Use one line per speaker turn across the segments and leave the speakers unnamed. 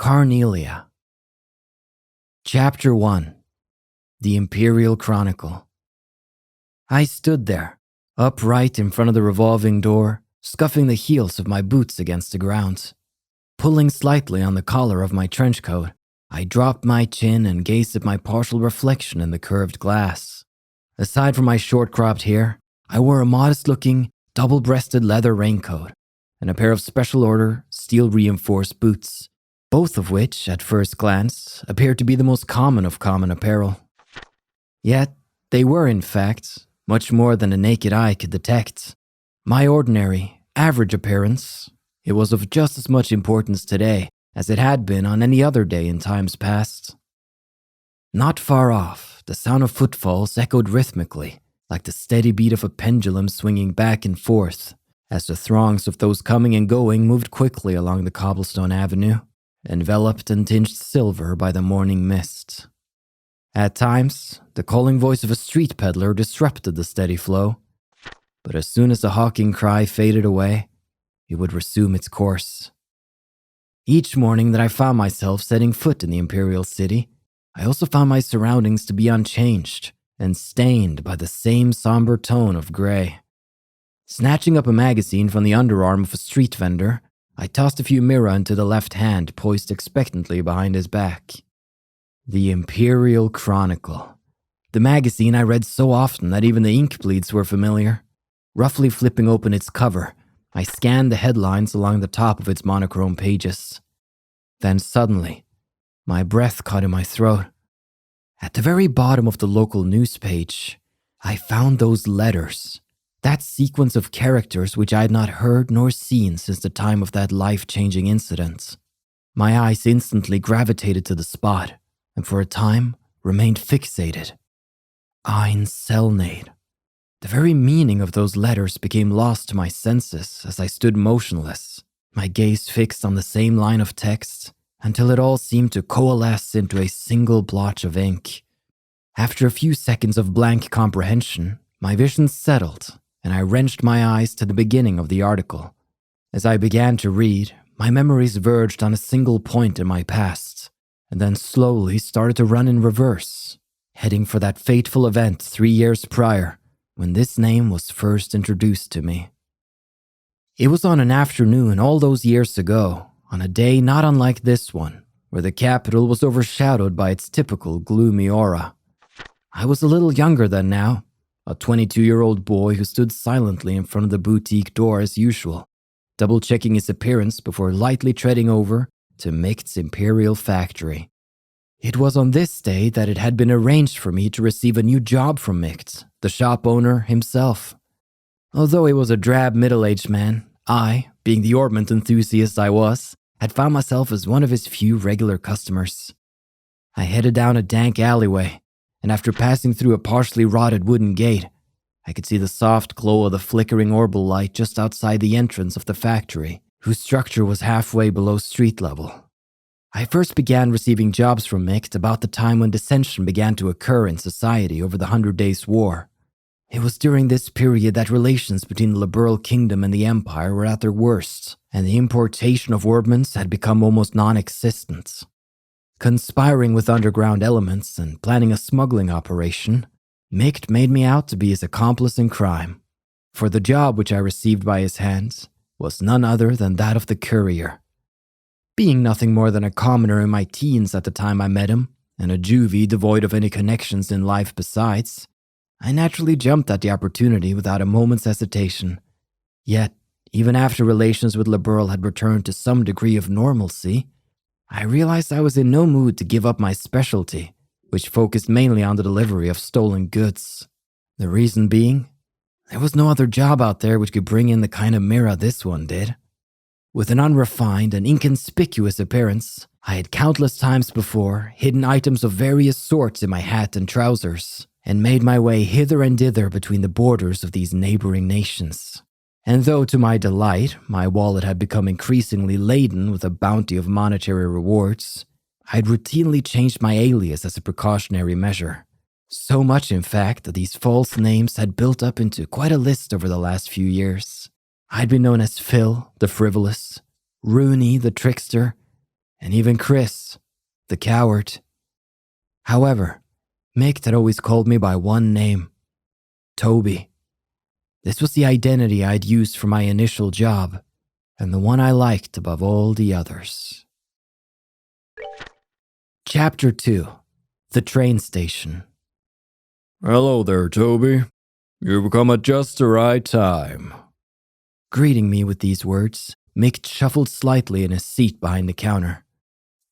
Carnelia. Chapter 1. The Imperial Chronicle. I stood there, upright in front of the revolving door, scuffing the heels of my boots against the ground. Pulling slightly on the collar of my trench coat, I dropped my chin and gazed at my partial reflection in the curved glass. Aside from my short-cropped hair, I wore a modest-looking, double-breasted leather raincoat and a pair of special order, steel-reinforced boots, both of which, at first glance, appeared to be the most common of common apparel. Yet, they were, in fact, much more than a naked eye could detect. My ordinary, average appearance, it was of just as much importance today as it had been on any other day in times past. Not far off, the sound of footfalls echoed rhythmically, like the steady beat of a pendulum swinging back and forth, as the throngs of those coming and going moved quickly along the cobblestone avenue, enveloped and tinged silver by the morning mist. At times, the calling voice of a street peddler disrupted the steady flow, but as soon as the hawking cry faded away, it would resume its course. Each morning that I found myself setting foot in the Imperial City, I also found my surroundings to be unchanged and stained by the same somber tone of gray. Snatching up a magazine from the underarm of a street vendor, I tossed a few mirror into the left hand poised expectantly behind his back. The Imperial Chronicle. The magazine I read so often that even the ink bleeds were familiar. Roughly flipping open its cover, I scanned the headlines along the top of its monochrome pages. Then suddenly, my breath caught in my throat. At the very bottom of the local news page, I found those letters. That sequence of characters which I had not heard nor seen since the time of that life-changing incident. My eyes instantly gravitated to the spot, and for a time remained fixated. Ein Selnade. The very meaning of those letters became lost to my senses as I stood motionless, my gaze fixed on the same line of text, until it all seemed to coalesce into a single blotch of ink. After a few seconds of blank comprehension, my vision settled, and I wrenched my eyes to the beginning of the article. As I began to read, my memories verged on a single point in my past, and then slowly started to run in reverse, heading for that fateful event 3 years prior, when this name was first introduced to me. It was on an afternoon all those years ago, on a day not unlike this one, where the capital was overshadowed by its typical gloomy aura. I was a little younger than now, a 22-year-old boy who stood silently in front of the boutique door as usual, double-checking his appearance before lightly treading over to Micht's Imperial Factory. It was on this day that it had been arranged for me to receive a new job from Micht, the shop owner himself. Although he was a drab middle-aged man, I, being the ornament enthusiast I was, had found myself as one of his few regular customers. I headed down a dank alleyway, and after passing through a partially rotted wooden gate, I could see the soft glow of the flickering orbital light just outside the entrance of the factory, whose structure was halfway below street level. I first began receiving jobs from Micht about the time when dissension began to occur in society over the 100 Days' War. It was during this period that relations between the liberal kingdom and the empire were at their worst, and the importation of ordnance had become almost non-existent. Conspiring with underground elements and planning a smuggling operation, Micht made me out to be his accomplice in crime, for the job which I received by his hands was none other than that of the courier. Being nothing more than a commoner in my teens at the time I met him, and a juvie devoid of any connections in life besides, I naturally jumped at the opportunity without a moment's hesitation. Yet, even after relations with Liberal had returned to some degree of normalcy, I realized I was in no mood to give up my specialty, which focused mainly on the delivery of stolen goods. The reason being, there was no other job out there which could bring in the kind of mirror this one did. With an unrefined and inconspicuous appearance, I had countless times before hidden items of various sorts in my hat and trousers, and made my way hither and thither between the borders of these neighboring nations. And though to my delight, my wallet had become increasingly laden with a bounty of monetary rewards, I had routinely changed my alias as a precautionary measure. So much, in fact, that these false names had built up into quite a list over the last few years. I'd been known as Phil, the Frivolous, Rooney, the Trickster, and even Chris, the coward. However, Mick had always called me by one name, Toby. This was the identity I'd used for my initial job, and the one I liked above all the others. Chapter 2. The Train Station.
Hello there, Toby. You've come at just the right time.
Greeting me with these words, Mick shuffled slightly in his seat behind the counter.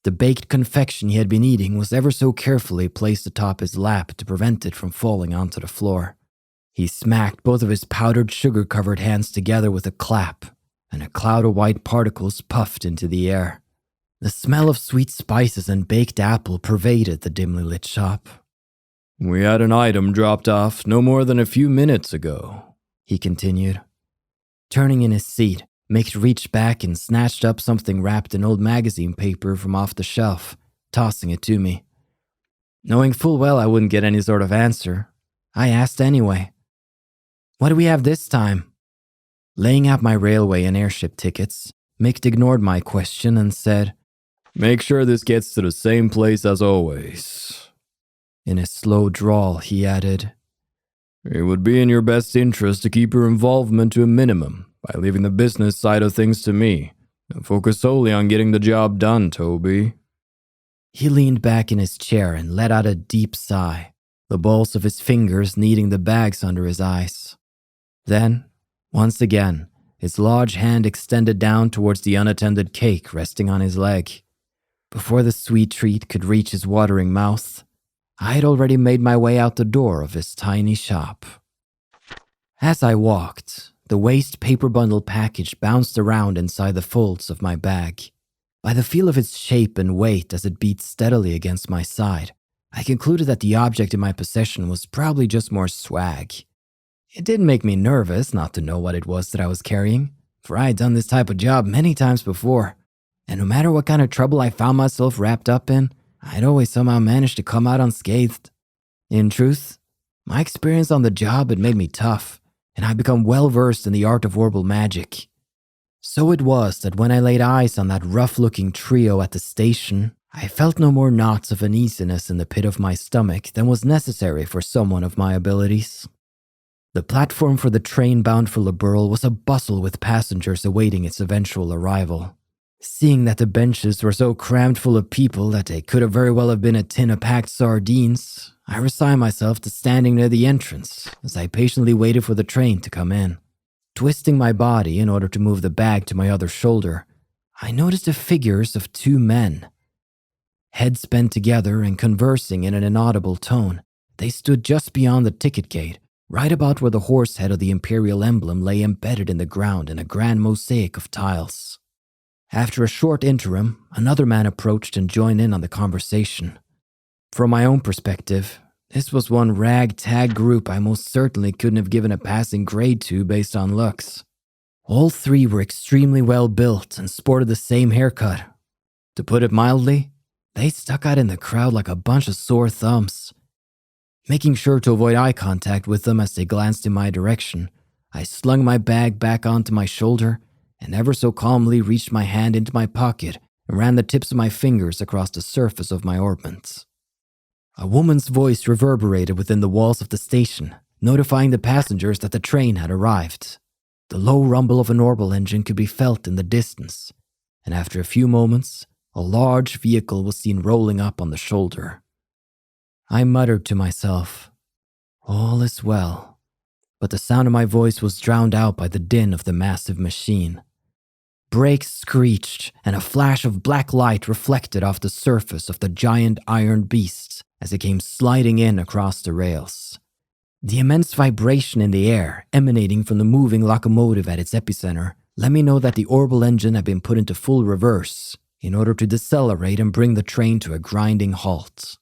The baked confection he had been eating was ever so carefully placed atop his lap to prevent it from falling onto the floor. He smacked both of his powdered sugar-covered hands together with a clap, and a cloud of white particles puffed into the air. The smell of sweet spices and baked apple pervaded the dimly lit shop.
We had an item dropped off no more than a few minutes ago,
he continued. Turning in his seat, Mick reached back and snatched up something wrapped in old magazine paper from off the shelf, tossing it to me. Knowing full well I wouldn't get any sort of answer, I asked anyway. What do we have this time? Laying out my railway and airship tickets, Mick ignored my question and said,
Make sure this gets to the same place as always.
In a slow drawl, he added,
It would be in your best interest to keep your involvement to a minimum by leaving the business side of things to me and focus solely on getting the job done, Toby.
He leaned back in his chair and let out a deep sigh, the balls of his fingers kneading the bags under his eyes. Then, once again, his large hand extended down towards the unattended cake resting on his leg. Before the sweet treat could reach his watering mouth, I had already made my way out the door of his tiny shop. As I walked, the waste paper bundle package bounced around inside the folds of my bag. By the feel of its shape and weight as it beat steadily against my side, I concluded that the object in my possession was probably just more swag. It didn't make me nervous not to know what it was that I was carrying, for I had done this type of job many times before, and no matter what kind of trouble I found myself wrapped up in, I'd always somehow managed to come out unscathed. In truth, my experience on the job had made me tough, and I'd become well-versed in the art of orbital magic. So it was that when I laid eyes on that rough-looking trio at the station, I felt no more knots of uneasiness in the pit of my stomach than was necessary for someone of my abilities. The platform for the train bound for Liberl was abustle with passengers awaiting its eventual arrival. Seeing that the benches were so crammed full of people that they could have very well have been a tin of packed sardines, I resigned myself to standing near the entrance as I patiently waited for the train to come in. Twisting my body in order to move the bag to my other shoulder, I noticed the figures of two men. Heads bent together and conversing in an inaudible tone, they stood just beyond the ticket gate, right about where the horse head of the imperial emblem lay embedded in the ground in a grand mosaic of tiles. After a short interim, another man approached and joined in on the conversation. From my own perspective, this was one ragtag group I most certainly couldn't have given a passing grade to based on looks. All three were extremely well built and sported the same haircut. To put it mildly, they stuck out in the crowd like a bunch of sore thumbs. Making sure to avoid eye contact with them as they glanced in my direction, I slung my bag back onto my shoulder and ever so calmly reached my hand into my pocket and ran the tips of my fingers across the surface of my orbments. A woman's voice reverberated within the walls of the station, notifying the passengers that the train had arrived. The low rumble of an orbital engine could be felt in the distance, and after a few moments, a large vehicle was seen rolling up on the shoulder. I muttered to myself, "All is well," but the sound of my voice was drowned out by the din of the massive machine. Brakes screeched, and a flash of black light reflected off the surface of the giant iron beast as it came sliding in across the rails. The immense vibration in the air emanating from the moving locomotive at its epicenter let me know that the orbital engine had been put into full reverse in order to decelerate and bring the train to a grinding halt.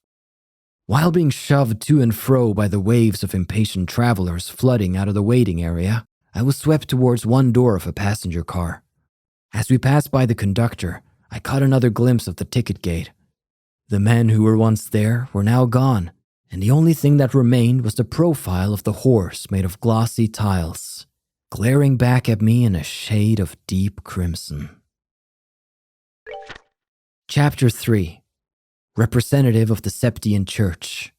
While being shoved to and fro by the waves of impatient travelers flooding out of the waiting area, I was swept towards one door of a passenger car. As we passed by the conductor, I caught another glimpse of the ticket gate. The men who were once there were now gone, and the only thing that remained was the profile of the horse made of glossy tiles, glaring back at me in a shade of deep crimson. Chapter 3. Representative of the Septian Church.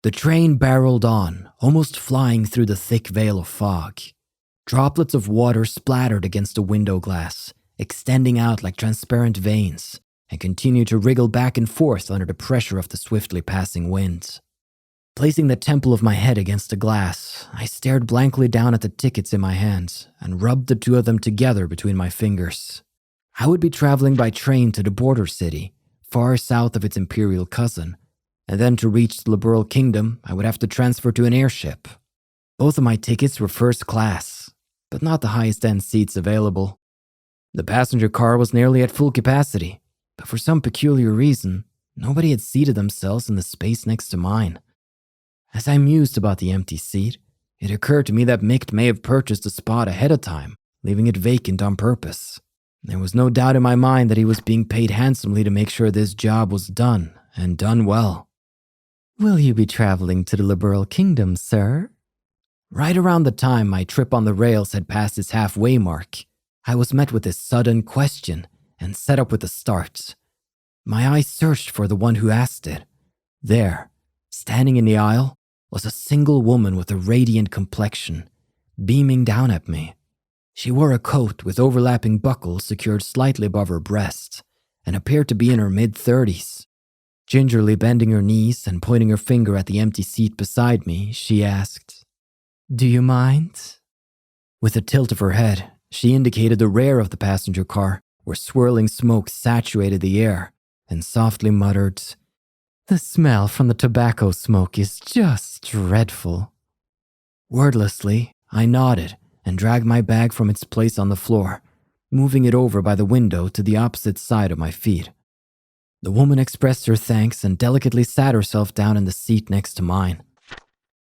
The train barreled on, almost flying through the thick veil of fog. Droplets of water splattered against the window glass, extending out like transparent veins, and continued to wriggle back and forth under the pressure of the swiftly passing wind. Placing the temple of my head against the glass, I stared blankly down at the tickets in my hands and rubbed the two of them together between my fingers. I would be traveling by train to the border city, far south of its imperial cousin, and then to reach the Liberal Kingdom, I would have to transfer to an airship. Both of my tickets were first class, but not the highest-end seats available. The passenger car was nearly at full capacity, but for some peculiar reason, nobody had seated themselves in the space next to mine. As I mused about the empty seat, it occurred to me that Mick may have purchased a spot ahead of time, leaving it vacant on purpose. There was no doubt in my mind that he was being paid handsomely to make sure this job was done, and done well. "Will you be traveling to the Liberal Kingdom, sir?" Right around the time my trip on the rails had passed its halfway mark, I was met with this sudden question and set up with a start. My eyes searched for the one who asked it. There, standing in the aisle, was a single woman with a radiant complexion, beaming down at me. She wore a coat with overlapping buckles secured slightly above her breast, and appeared to be in her mid-30s. Gingerly bending her knees and pointing her finger at the empty seat beside me, she asked, "Do you mind?" With a tilt of her head, she indicated the rear of the passenger car, where swirling smoke saturated the air, and softly muttered, "The smell from the tobacco smoke is just dreadful." Wordlessly, I nodded and dragged my bag from its place on the floor, moving it over by the window to the opposite side of my feet. The woman expressed her thanks and delicately sat herself down in the seat next to mine.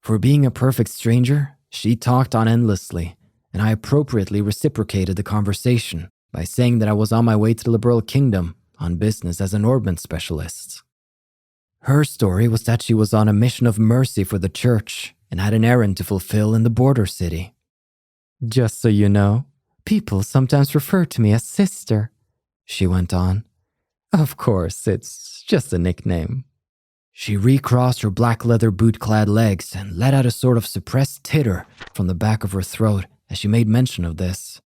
For being a perfect stranger, she talked on endlessly, and I appropriately reciprocated the conversation by saying that I was on my way to the Liberal Kingdom on business as an ordnance specialist. Her story was that she was on a mission of mercy for the church and had an errand to fulfill in the border city. "Just so you know, people sometimes refer to me as Sister," she went on. "Of course, it's just a nickname." She recrossed her black leather boot-clad legs and let out a sort of suppressed titter from the back of her throat as she made mention of this.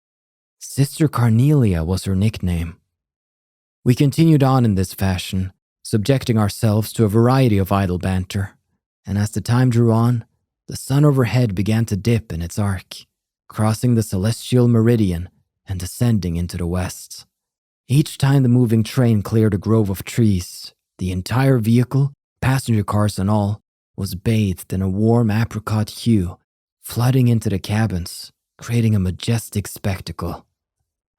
Sister Carnelia was her nickname. We continued on in this fashion, subjecting ourselves to a variety of idle banter, and as the time drew on, the sun overhead began to dip in its arc, crossing the celestial meridian and descending into the west. Each time the moving train cleared a grove of trees, the entire vehicle, passenger cars and all, was bathed in a warm apricot hue, flooding into the cabins, creating a majestic spectacle.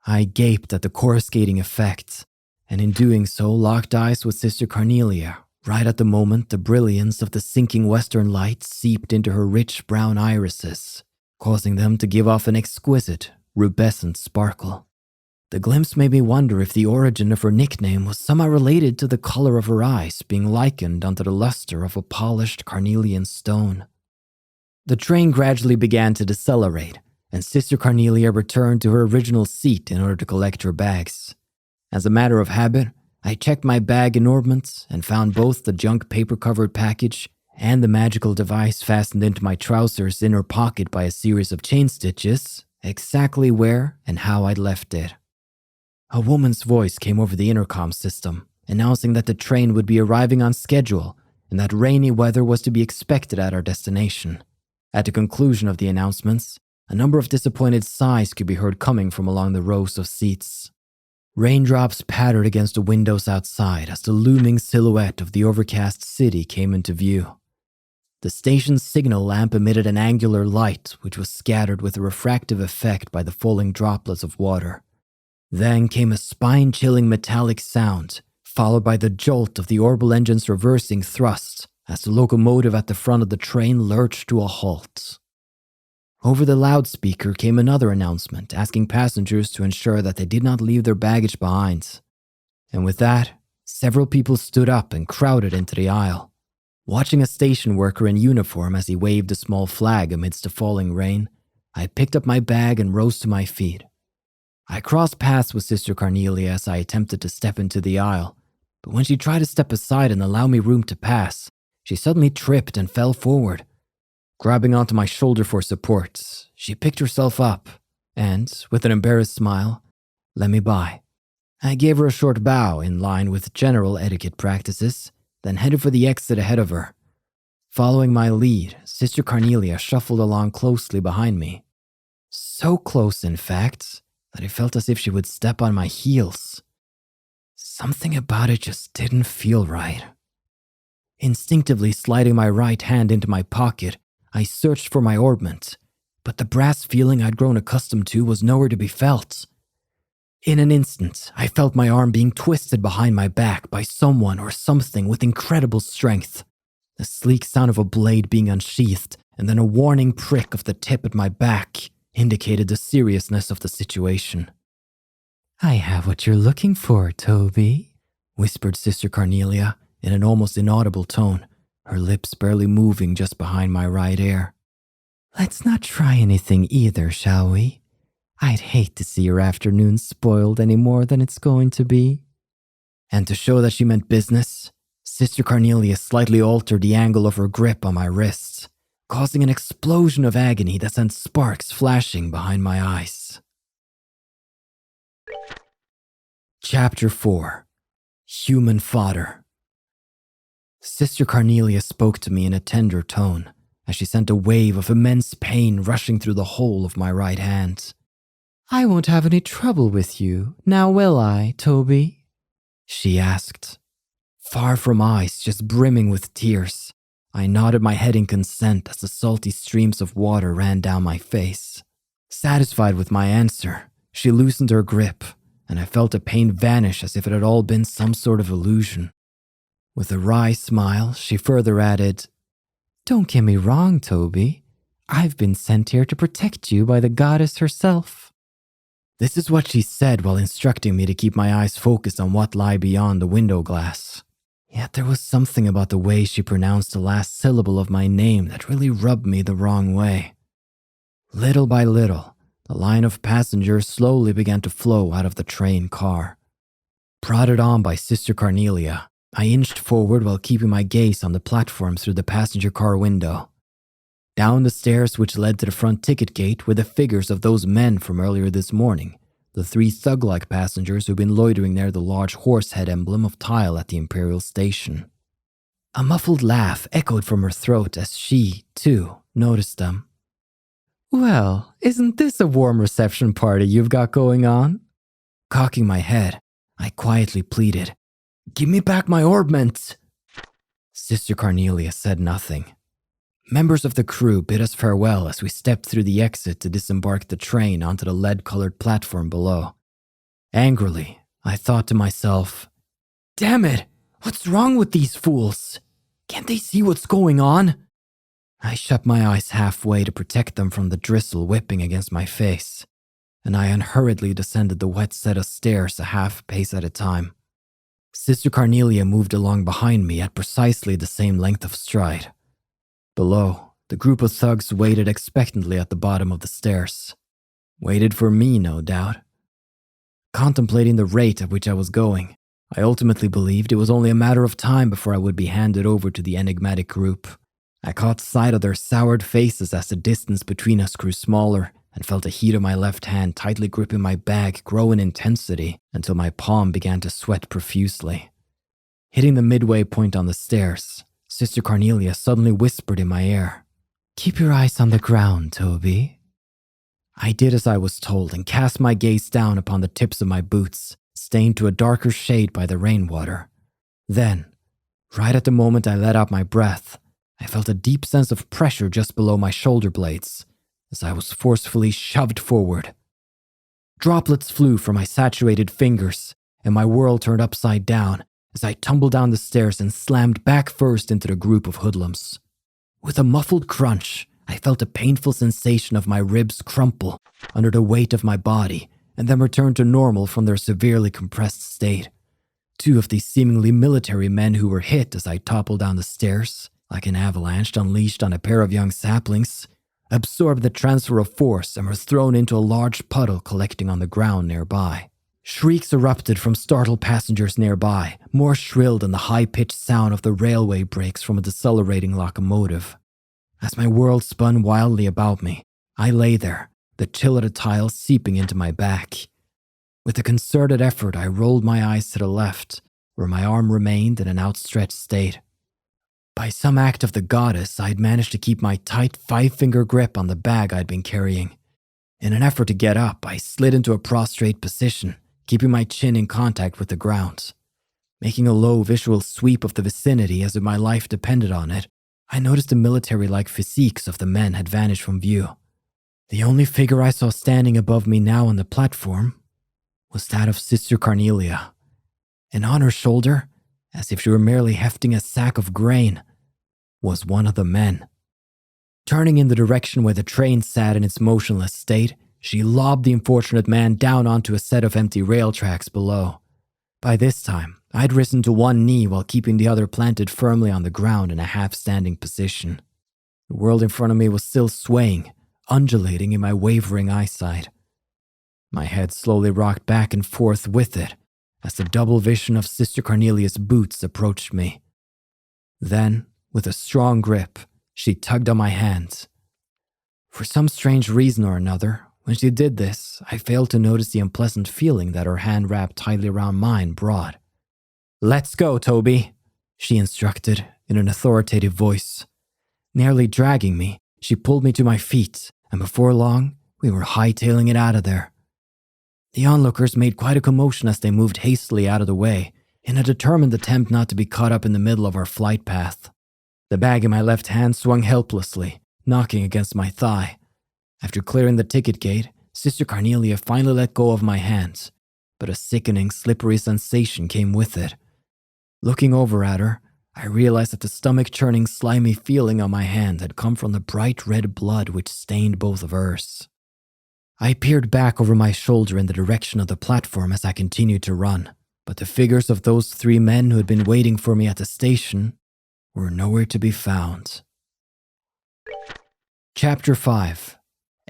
I gaped at the coruscating effect, and in doing so locked eyes with Sister Carnelia, right at the moment the brilliance of the sinking western light seeped into her rich brown irises, causing them to give off an exquisite, rubescent sparkle. The glimpse made me wonder if the origin of her nickname was somehow related to the color of her eyes being likened unto the luster of a polished carnelian stone. The train gradually began to decelerate, and Sister Carnelia returned to her original seat in order to collect her bags. As a matter of habit, I checked my bag and ornaments and found both the junk paper-covered package and the magical device fastened into my trousers' inner pocket by a series of chain stitches exactly where and how I'd left it. A woman's voice came over the intercom system, announcing that the train would be arriving on schedule and that rainy weather was to be expected at our destination. At the conclusion of the announcements, a number of disappointed sighs could be heard coming from along the rows of seats. Raindrops pattered against the windows outside as the looming silhouette of the overcast city came into view. The station's signal lamp emitted an angular light which was scattered with a refractive effect by the falling droplets of water. Then came a spine-chilling metallic sound, followed by the jolt of the orbital engine's reversing thrust as the locomotive at the front of the train lurched to a halt. Over the loudspeaker came another announcement asking passengers to ensure that they did not leave their baggage behind. And with that, several people stood up and crowded into the aisle. Watching a station worker in uniform as he waved a small flag amidst the falling rain, I picked up my bag and rose to my feet. I crossed paths with Sister Carnelia as I attempted to step into the aisle, but when she tried to step aside and allow me room to pass, she suddenly tripped and fell forward. Grabbing onto my shoulder for support, she picked herself up and, with an embarrassed smile, let me by. I gave her a short bow in line with general etiquette practices, then headed for the exit ahead of her. Following my lead, Sister Carnelia shuffled along closely behind me. So close, in fact, that I felt as if she would step on my heels. Something about it just didn't feel right. Instinctively sliding my right hand into my pocket, I searched for my orbment, but the brass feeling I'd grown accustomed to was nowhere to be felt. In an instant, I felt my arm being twisted behind my back by someone or something with incredible strength. The sleek sound of a blade being unsheathed, and then a warning prick of the tip at my back indicated the seriousness of the situation. "I have what you're looking for, Toby," whispered Sister Carnelia in an almost inaudible tone, her lips barely moving just behind my right ear. "Let's not try anything either, shall we? I'd hate to see your afternoon spoiled any more than it's going to be." And to show that she meant business, Sister Carnelia slightly altered the angle of her grip on my wrists, causing an explosion of agony that sent sparks flashing behind my eyes. Chapter 4. Human Fodder. Sister Carnelia spoke to me in a tender tone as she sent a wave of immense pain rushing through the whole of my right hand. "I won't have any trouble with you, now will I, Toby?" she asked. Far from eyes just brimming with tears, I nodded my head in consent as the salty streams of water ran down my face. Satisfied with my answer, she loosened her grip, and I felt the pain vanish as if it had all been some sort of illusion. With a wry smile, she further added, "Don't get me wrong, Toby. I've been sent here to protect you by the goddess herself." This is what she said while instructing me to keep my eyes focused on what lay beyond the window glass. Yet there was something about the way she pronounced the last syllable of my name that really rubbed me the wrong way. Little by little, the line of passengers slowly began to flow out of the train car. Prodded on by Sister Carnelia, I inched forward while keeping my gaze on the platform through the passenger car window. Down the stairs which led to the front ticket gate were the figures of those men from earlier this morning, the 3 thug-like passengers who'd been loitering near the large horse-head emblem of tile at the Imperial Station. A muffled laugh echoed from her throat as she, too, noticed them. "Well, isn't this a warm reception party you've got going on?" Cocking my head, I quietly pleaded, "Give me back my orbment!" Sister Carnelia said nothing. Members of the crew bid us farewell as we stepped through the exit to disembark the train onto the lead-colored platform below. Angrily, I thought to myself, "Damn it! What's wrong with these fools? Can't they see what's going on?" I shut my eyes halfway to protect them from the drizzle whipping against my face, and I unhurriedly descended the wet set of stairs a half pace at a time. Sister Carnelia moved along behind me at precisely the same length of stride. Below, the group of thugs waited expectantly at the bottom of the stairs. Waited for me, no doubt. Contemplating the rate at which I was going, I ultimately believed it was only a matter of time before I would be handed over to the enigmatic group. I caught sight of their soured faces as the distance between us grew smaller and felt the heat of my left hand tightly gripping my bag grow in intensity until my palm began to sweat profusely. Hitting the midway point on the stairs, Sister Carnelia suddenly whispered in my ear, "Keep your eyes on the ground, Toby." I did as I was told and cast my gaze down upon the tips of my boots, stained to a darker shade by the rainwater. Then, right at the moment I let out my breath, I felt a deep sense of pressure just below my shoulder blades as I was forcefully shoved forward. Droplets flew from my saturated fingers, and my world turned upside down as I tumbled down the stairs and slammed back first into the group of hoodlums. With a muffled crunch, I felt a painful sensation of my ribs crumple under the weight of my body and then return to normal from their severely compressed state. 2 of these seemingly military men who were hit as I toppled down the stairs, like an avalanche unleashed on a pair of young saplings, absorbed the transfer of force, and were thrown into a large puddle collecting on the ground nearby. Shrieks erupted from startled passengers nearby, more shrill than the high-pitched sound of the railway brakes from a decelerating locomotive. As my world spun wildly about me, I lay there, the chill of the tiles seeping into my back. With a concerted effort, I rolled my eyes to the left, where my arm remained in an outstretched state. By some act of the goddess, I'd managed to keep my tight 5-finger grip on the bag I'd been carrying. In an effort to get up, I slid into a prostrate position, keeping my chin in contact with the ground. Making a low visual sweep of the vicinity as if my life depended on it, I noticed the military-like physiques of the men had vanished from view. The only figure I saw standing above me now on the platform was that of Sister Carnelia. And on her shoulder, as if she were merely hefting a sack of grain, was one of the men. Turning in the direction where the train sat in its motionless state, she lobbed the unfortunate man down onto a set of empty rail tracks below. By this time, I'd risen to one knee while keeping the other planted firmly on the ground in a half-standing position. The world in front of me was still swaying, undulating in my wavering eyesight. My head slowly rocked back and forth with it as the double vision of Sister Carnelia's boots approached me. Then, with a strong grip, she tugged on my hands. For some strange reason or another, when she did this, I failed to notice the unpleasant feeling that her hand wrapped tightly around mine brought. "Let's go, Toby," she instructed in an authoritative voice. Nearly dragging me, she pulled me to my feet, and before long, we were hightailing it out of there. The onlookers made quite a commotion as they moved hastily out of the way, in a determined attempt not to be caught up in the middle of our flight path. The bag in my left hand swung helplessly, knocking against my thigh. After clearing the ticket gate, Sister Carnelia finally let go of my hands, but a sickening, slippery sensation came with it. Looking over at her, I realized that the stomach-churning, slimy feeling on my hand had come from the bright red blood which stained both of hers. I peered back over my shoulder in the direction of the platform as I continued to run, but the figures of those 3 men who had been waiting for me at the station were nowhere to be found. Chapter 5.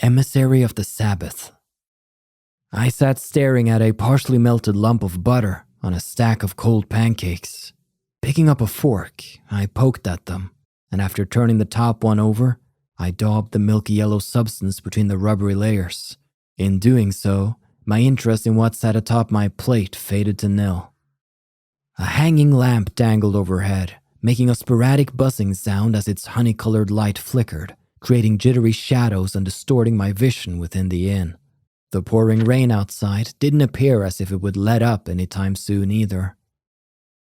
Emissary of the Sabbath. I sat staring at a partially melted lump of butter on a stack of cold pancakes. Picking up a fork, I poked at them, and after turning the top one over, I daubed the milky yellow substance between the rubbery layers. In doing so, my interest in what sat atop my plate faded to nil. A hanging lamp dangled overhead, making a sporadic buzzing sound as its honey-colored light flickered, creating jittery shadows and distorting my vision within the inn. The pouring rain outside didn't appear as if it would let up anytime soon either.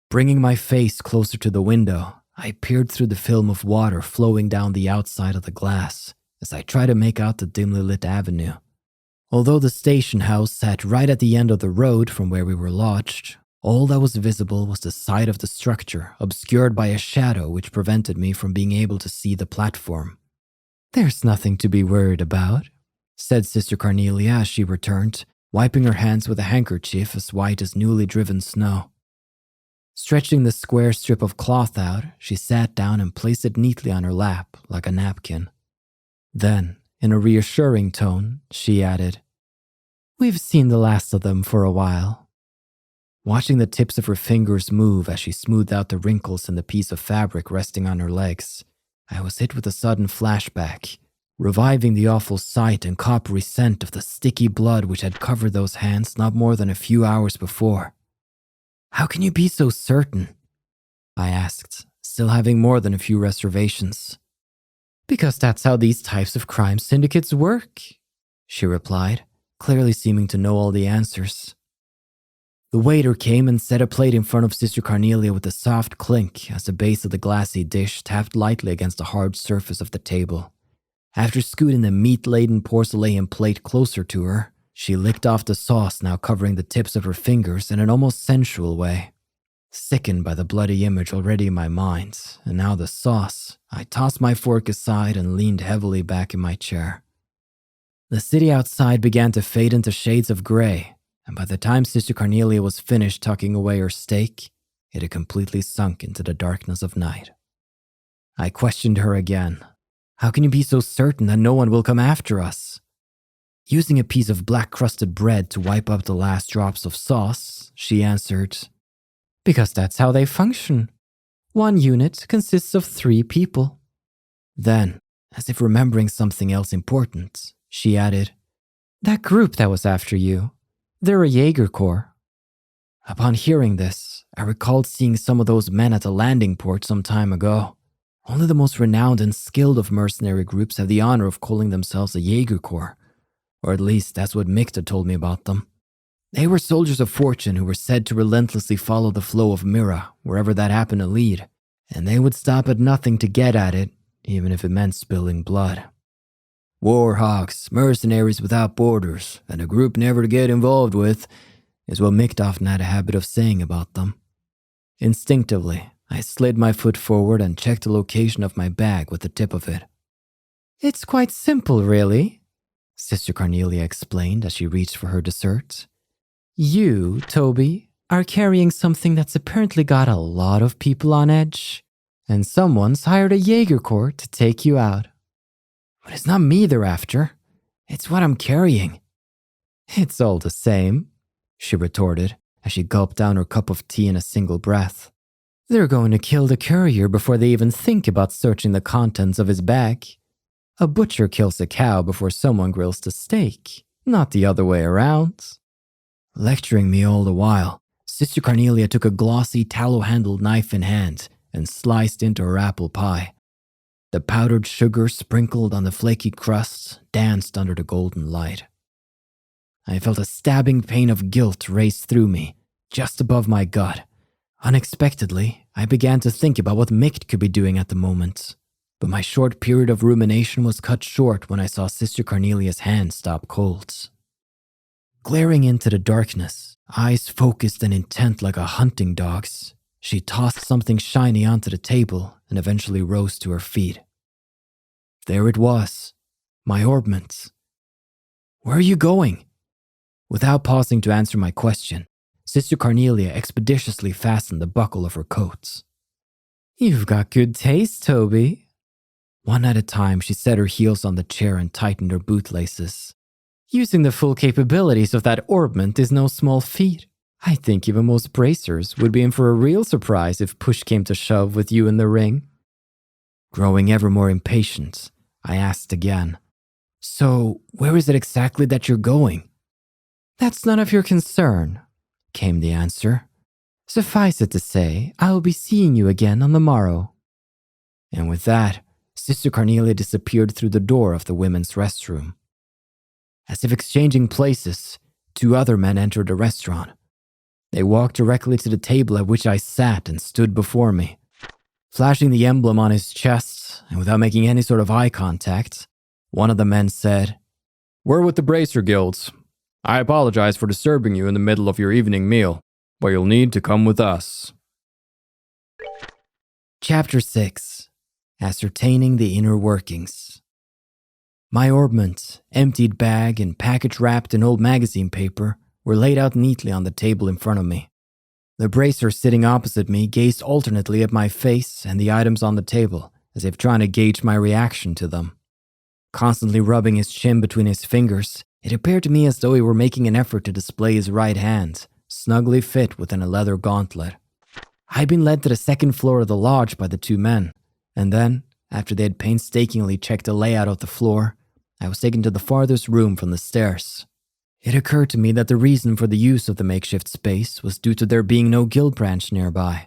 Bringing my face closer to the window, I peered through the film of water flowing down the outside of the glass as I tried to make out the dimly lit avenue. Although the station house sat right at the end of the road from where we were lodged, all that was visible was the side of the structure, obscured by a shadow which prevented me from being able to see the platform. "There's nothing to be worried about," said Sister Carnelia as she returned, wiping her hands with a handkerchief as white as newly driven snow. Stretching the square strip of cloth out, she sat down and placed it neatly on her lap like a napkin. Then, in a reassuring tone, she added, "We've seen the last of them for a while." Watching the tips of her fingers move as she smoothed out the wrinkles in the piece of fabric resting on her legs, I was hit with a sudden flashback, reviving the awful sight and coppery scent of the sticky blood which had covered those hands not more than a few hours before. "How can you be so certain?" I asked, still having more than a few reservations. "Because that's how these types of crime syndicates work," she replied, clearly seeming to know all the answers. The waiter came and set a plate in front of Sister Carnelia with a soft clink as the base of the glassy dish tapped lightly against the hard surface of the table. After scooting the meat-laden porcelain plate closer to her, she licked off the sauce now covering the tips of her fingers in an almost sensual way. Sickened by the bloody image already in my mind, and now the sauce, I tossed my fork aside and leaned heavily back in my chair. The city outside began to fade into shades of gray, and by the time Sister Carnelia was finished tucking away her steak, it had completely sunk into the darkness of night. I questioned her again. How can you be so certain that no one will come after us? Using a piece of black-crusted bread to wipe up the last drops of sauce, she answered, Because that's how they function. One unit consists of 3 people. Then, as if remembering something else important, she added, That group that was after you, they're a Jaeger Corps. Upon hearing this, I recalled seeing some of those men at the landing port some time ago. Only the most renowned and skilled of mercenary groups have the honor of calling themselves a Jaeger Corps, or at least that's what Mikta told me about them. They were soldiers of fortune who were said to relentlessly follow the flow of Mira wherever that happened to lead, and they would stop at nothing to get at it, even if it meant spilling blood. Warhawks, mercenaries without borders, and a group never to get involved with, is what Mikta often had a habit of saying about them. Instinctively, I slid my foot forward and checked the location of my bag with the tip of it. It's quite simple, really, Sister Carnelia explained as she reached for her dessert. You, Toby, are carrying something that's apparently got a lot of people on edge, and someone's hired a Jaeger Corps to take you out. But it's not me they're after. It's what I'm carrying. It's all the same, she retorted as she gulped down her cup of tea in a single breath. They're going to kill the courier before they even think about searching the contents of his bag. A butcher kills a cow before someone grills the steak, not the other way around. Lecturing me all the while, Sister Carnelia took a glossy tallow-handled knife in hand and sliced into her apple pie. The powdered sugar sprinkled on the flaky crust danced under the golden light. I felt a stabbing pain of guilt race through me, just above my gut. Unexpectedly, I began to think about what Mikt could be doing at the moment, but my short period of rumination was cut short when I saw Sister Carnelia's hand stop cold. Glaring into the darkness, eyes focused and intent like a hunting dog's, she tossed something shiny onto the table and eventually rose to her feet. There it was, my orbment. Where are you going? Without pausing to answer my question, Sister Carnelia expeditiously fastened the buckle of her coat. You've got good taste, Toby. One at a time, she set her heels on the chair and tightened her bootlaces. Using the full capabilities of that orbment is no small feat. I think even most bracers would be in for a real surprise if push came to shove with you in the ring. Growing ever more impatient, I asked again, So, where is it exactly that you're going? That's none of your concern, came the answer. Suffice it to say, I will be seeing you again on the morrow. And with that, Sister Carnelia disappeared through the door of the women's restroom. As if exchanging places, 2 other men entered the restaurant. They walked directly to the table at which I sat and stood before me. Flashing the emblem on his chest, and without making any sort of eye contact, one of the men said,
We're with the Bracer Guilds. I apologize for disturbing you in the middle of your evening meal, but you'll need to come with us.
Chapter 6. Ascertaining the Inner Workings. My orbment, emptied bag, and package wrapped in old magazine paper were laid out neatly on the table in front of me. The bracer sitting opposite me gazed alternately at my face and the items on the table, as if trying to gauge my reaction to them. Constantly rubbing his chin between his fingers, it appeared to me as though he were making an effort to display his right hand, snugly fit within a leather gauntlet. I had been led to the second floor of the lodge by the 2 men, and then, after they had painstakingly checked the layout of the floor, I was taken to the farthest room from the stairs. It occurred to me that the reason for the use of the makeshift space was due to there being no guild branch nearby.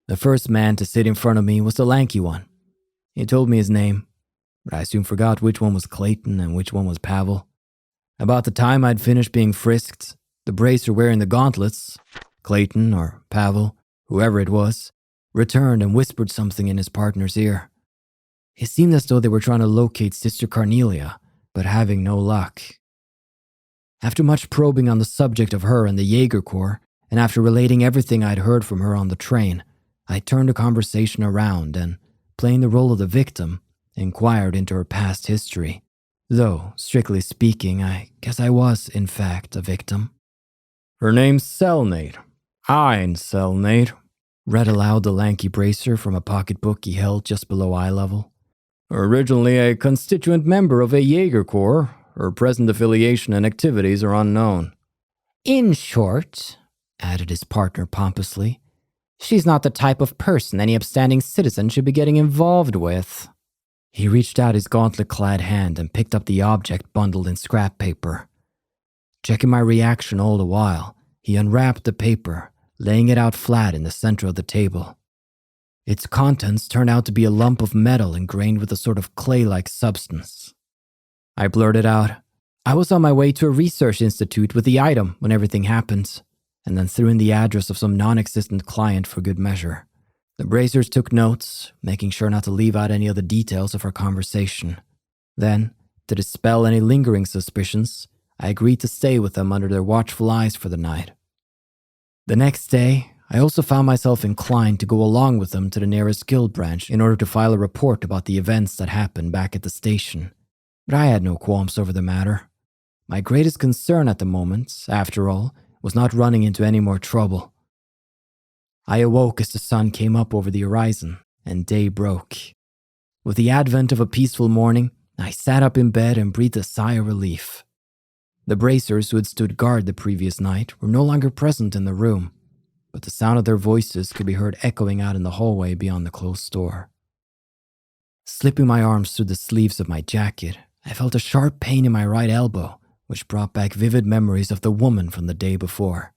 The first man to sit in front of me was the lanky one. He told me his name, but I soon forgot which one was Clayton and which one was Pavel. About the time I'd finished being frisked, the bracer wearing the gauntlets, Clayton or Pavel, whoever it was, returned and whispered something in his partner's ear. It seemed as though they were trying to locate Sister Carnelia, but having no luck. After much probing on the subject of her and the Jaeger Corps, and after relating everything I'd heard from her on the train, I turned the conversation around and, playing the role of the victim, inquired into her past history. Though, strictly speaking, I guess I was, in fact, a victim.
Her name's Selnate. Ein Selnate,
read aloud the lanky bracer from a pocketbook he held just below eye level.
Originally a constituent member of a Jaeger Corps, her present affiliation and activities are unknown.
In short, added his partner pompously, she's not the type of person any upstanding citizen should be getting involved with. He reached out his gauntlet-clad hand and picked up the object bundled in scrap paper. Checking my reaction all the while, he unwrapped the paper, laying it out flat in the center of the table. Its contents turned out to be a lump of metal ingrained with a sort of clay-like substance. I blurted out, I was on my way to a research institute with the item when everything happened, and then threw in the address of some non-existent client for good measure. The bracers took notes, making sure not to leave out any of the details of our conversation. Then, to dispel any lingering suspicions, I agreed to stay with them under their watchful eyes for the night. The next day, I also found myself inclined to go along with them to the nearest guild branch in order to file a report about the events that happened back at the station. But I had no qualms over the matter. My greatest concern at the moment, after all, was not running into any more trouble. I awoke as the sun came up over the horizon, and day broke. With the advent of a peaceful morning, I sat up in bed and breathed a sigh of relief. The bracers who had stood guard the previous night were no longer present in the room, but the sound of their voices could be heard echoing out in the hallway beyond the closed door. Slipping my arms through the sleeves of my jacket, I felt a sharp pain in my right elbow, which brought back vivid memories of the woman from the day before.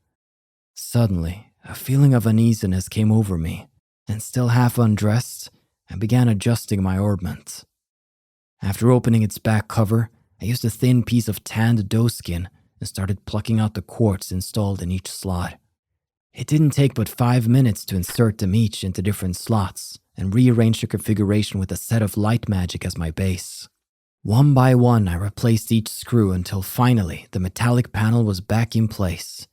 Suddenly, a feeling of uneasiness came over me, and still half undressed, I began adjusting my orbment. After opening its back cover, I used a thin piece of tanned doeskin and started plucking out the quartz installed in each slot. It didn't take but 5 minutes to insert them each into different slots and rearrange the configuration with a set of light magic as my base. One by one, I replaced each screw until finally the metallic panel was back in place,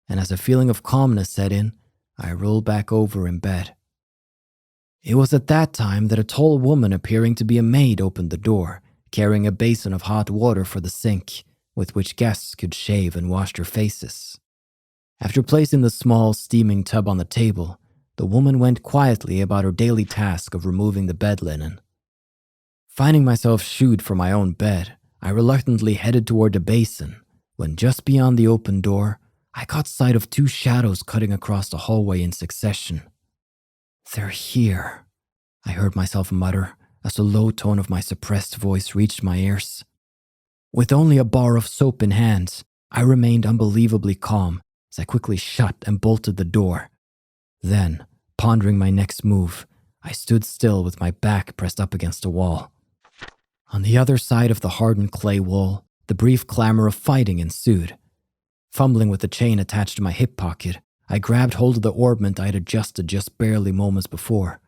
and as a feeling of calmness set in, I rolled back over in bed. It was at that time that a tall woman appearing to be a maid opened the door, carrying a basin of hot water for the sink, with which guests could shave and wash their faces. After placing the small, steaming tub on the table, the woman went quietly about her daily task of removing the bed linen. Finding myself shooed from my own bed, I reluctantly headed toward the basin, when just beyond the open door, I caught sight of 2 shadows cutting across the hallway in succession. "They're here," I heard myself mutter as the low tone of my suppressed voice reached my ears. With only a bar of soap in hand, I remained unbelievably calm as I quickly shut and bolted the door. Then, pondering my next move, I stood still with my back pressed up against a wall. On the other side of the hardened clay wall, the brief clamor of fighting ensued. Fumbling with the chain attached to my hip pocket, I grabbed hold of the orbment I had adjusted just barely moments before.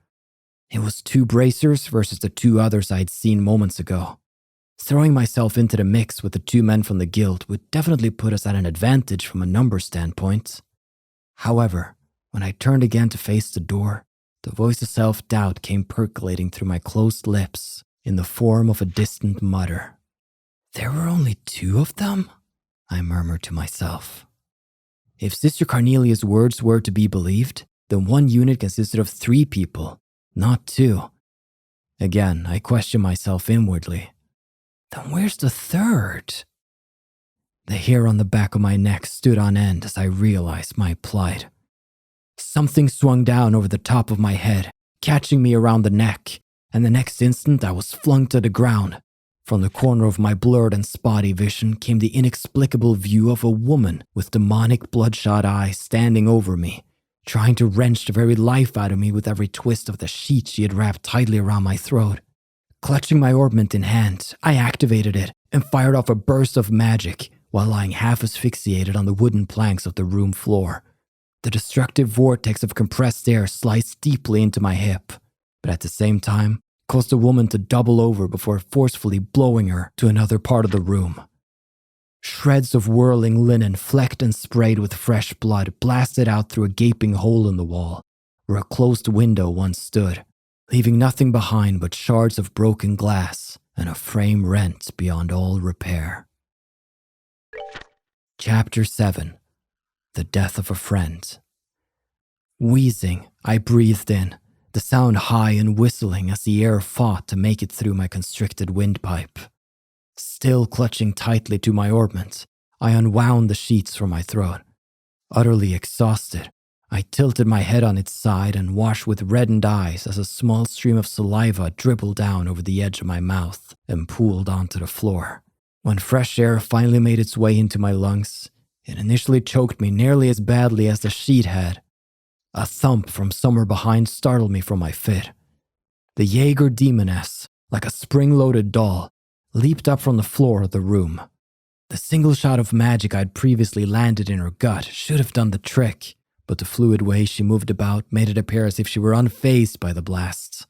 It was 2 bracers versus the 2 others I had seen moments ago. Throwing myself into the mix with the 2 men from the guild would definitely put us at an advantage from a numbers standpoint. However, when I turned again to face the door, the voice of self-doubt came percolating through my closed lips in the form of a distant mutter. "There were only 2 of them?" I murmured to myself. If Sister Carnelia's words were to be believed, then one unit consisted of 3 people, not 2. Again, I questioned myself inwardly. Then where's the 3rd? The hair on the back of my neck stood on end as I realized my plight. Something swung down over the top of my head, catching me around the neck, and the next instant I was flung to the ground. From the corner of my blurred and spotty vision came the inexplicable view of a woman with demonic bloodshot eyes standing over me, trying to wrench the very life out of me with every twist of the sheet she had wrapped tightly around my throat. Clutching my orbment in hand, I activated it and fired off a burst of magic while lying half asphyxiated on the wooden planks of the room floor. The destructive vortex of compressed air sliced deeply into my hip, but at the same time, caused the woman to double over before forcefully blowing her to another part of the room. Shreds of whirling linen flecked and sprayed with fresh blood blasted out through a gaping hole in the wall, where a closed window once stood, leaving nothing behind but shards of broken glass and a frame rent beyond all repair. Chapter 7. The Death of a Friend. Wheezing, I breathed in, the sound high and whistling as the air fought to make it through my constricted windpipe. Still clutching tightly to my orbment, I unwound the sheets from my throat. Utterly exhausted, I tilted my head on its side and washed with reddened eyes as a small stream of saliva dribbled down over the edge of my mouth and pooled onto the floor. When fresh air finally made its way into my lungs, it initially choked me nearly as badly as the sheet had. A thump from somewhere behind startled me from my fit. The Jaeger demoness, like a spring-loaded doll, leaped up from the floor of the room. The single shot of magic I'd previously landed in her gut should have done the trick, but the fluid way she moved about made it appear as if she were unfazed by the blasts.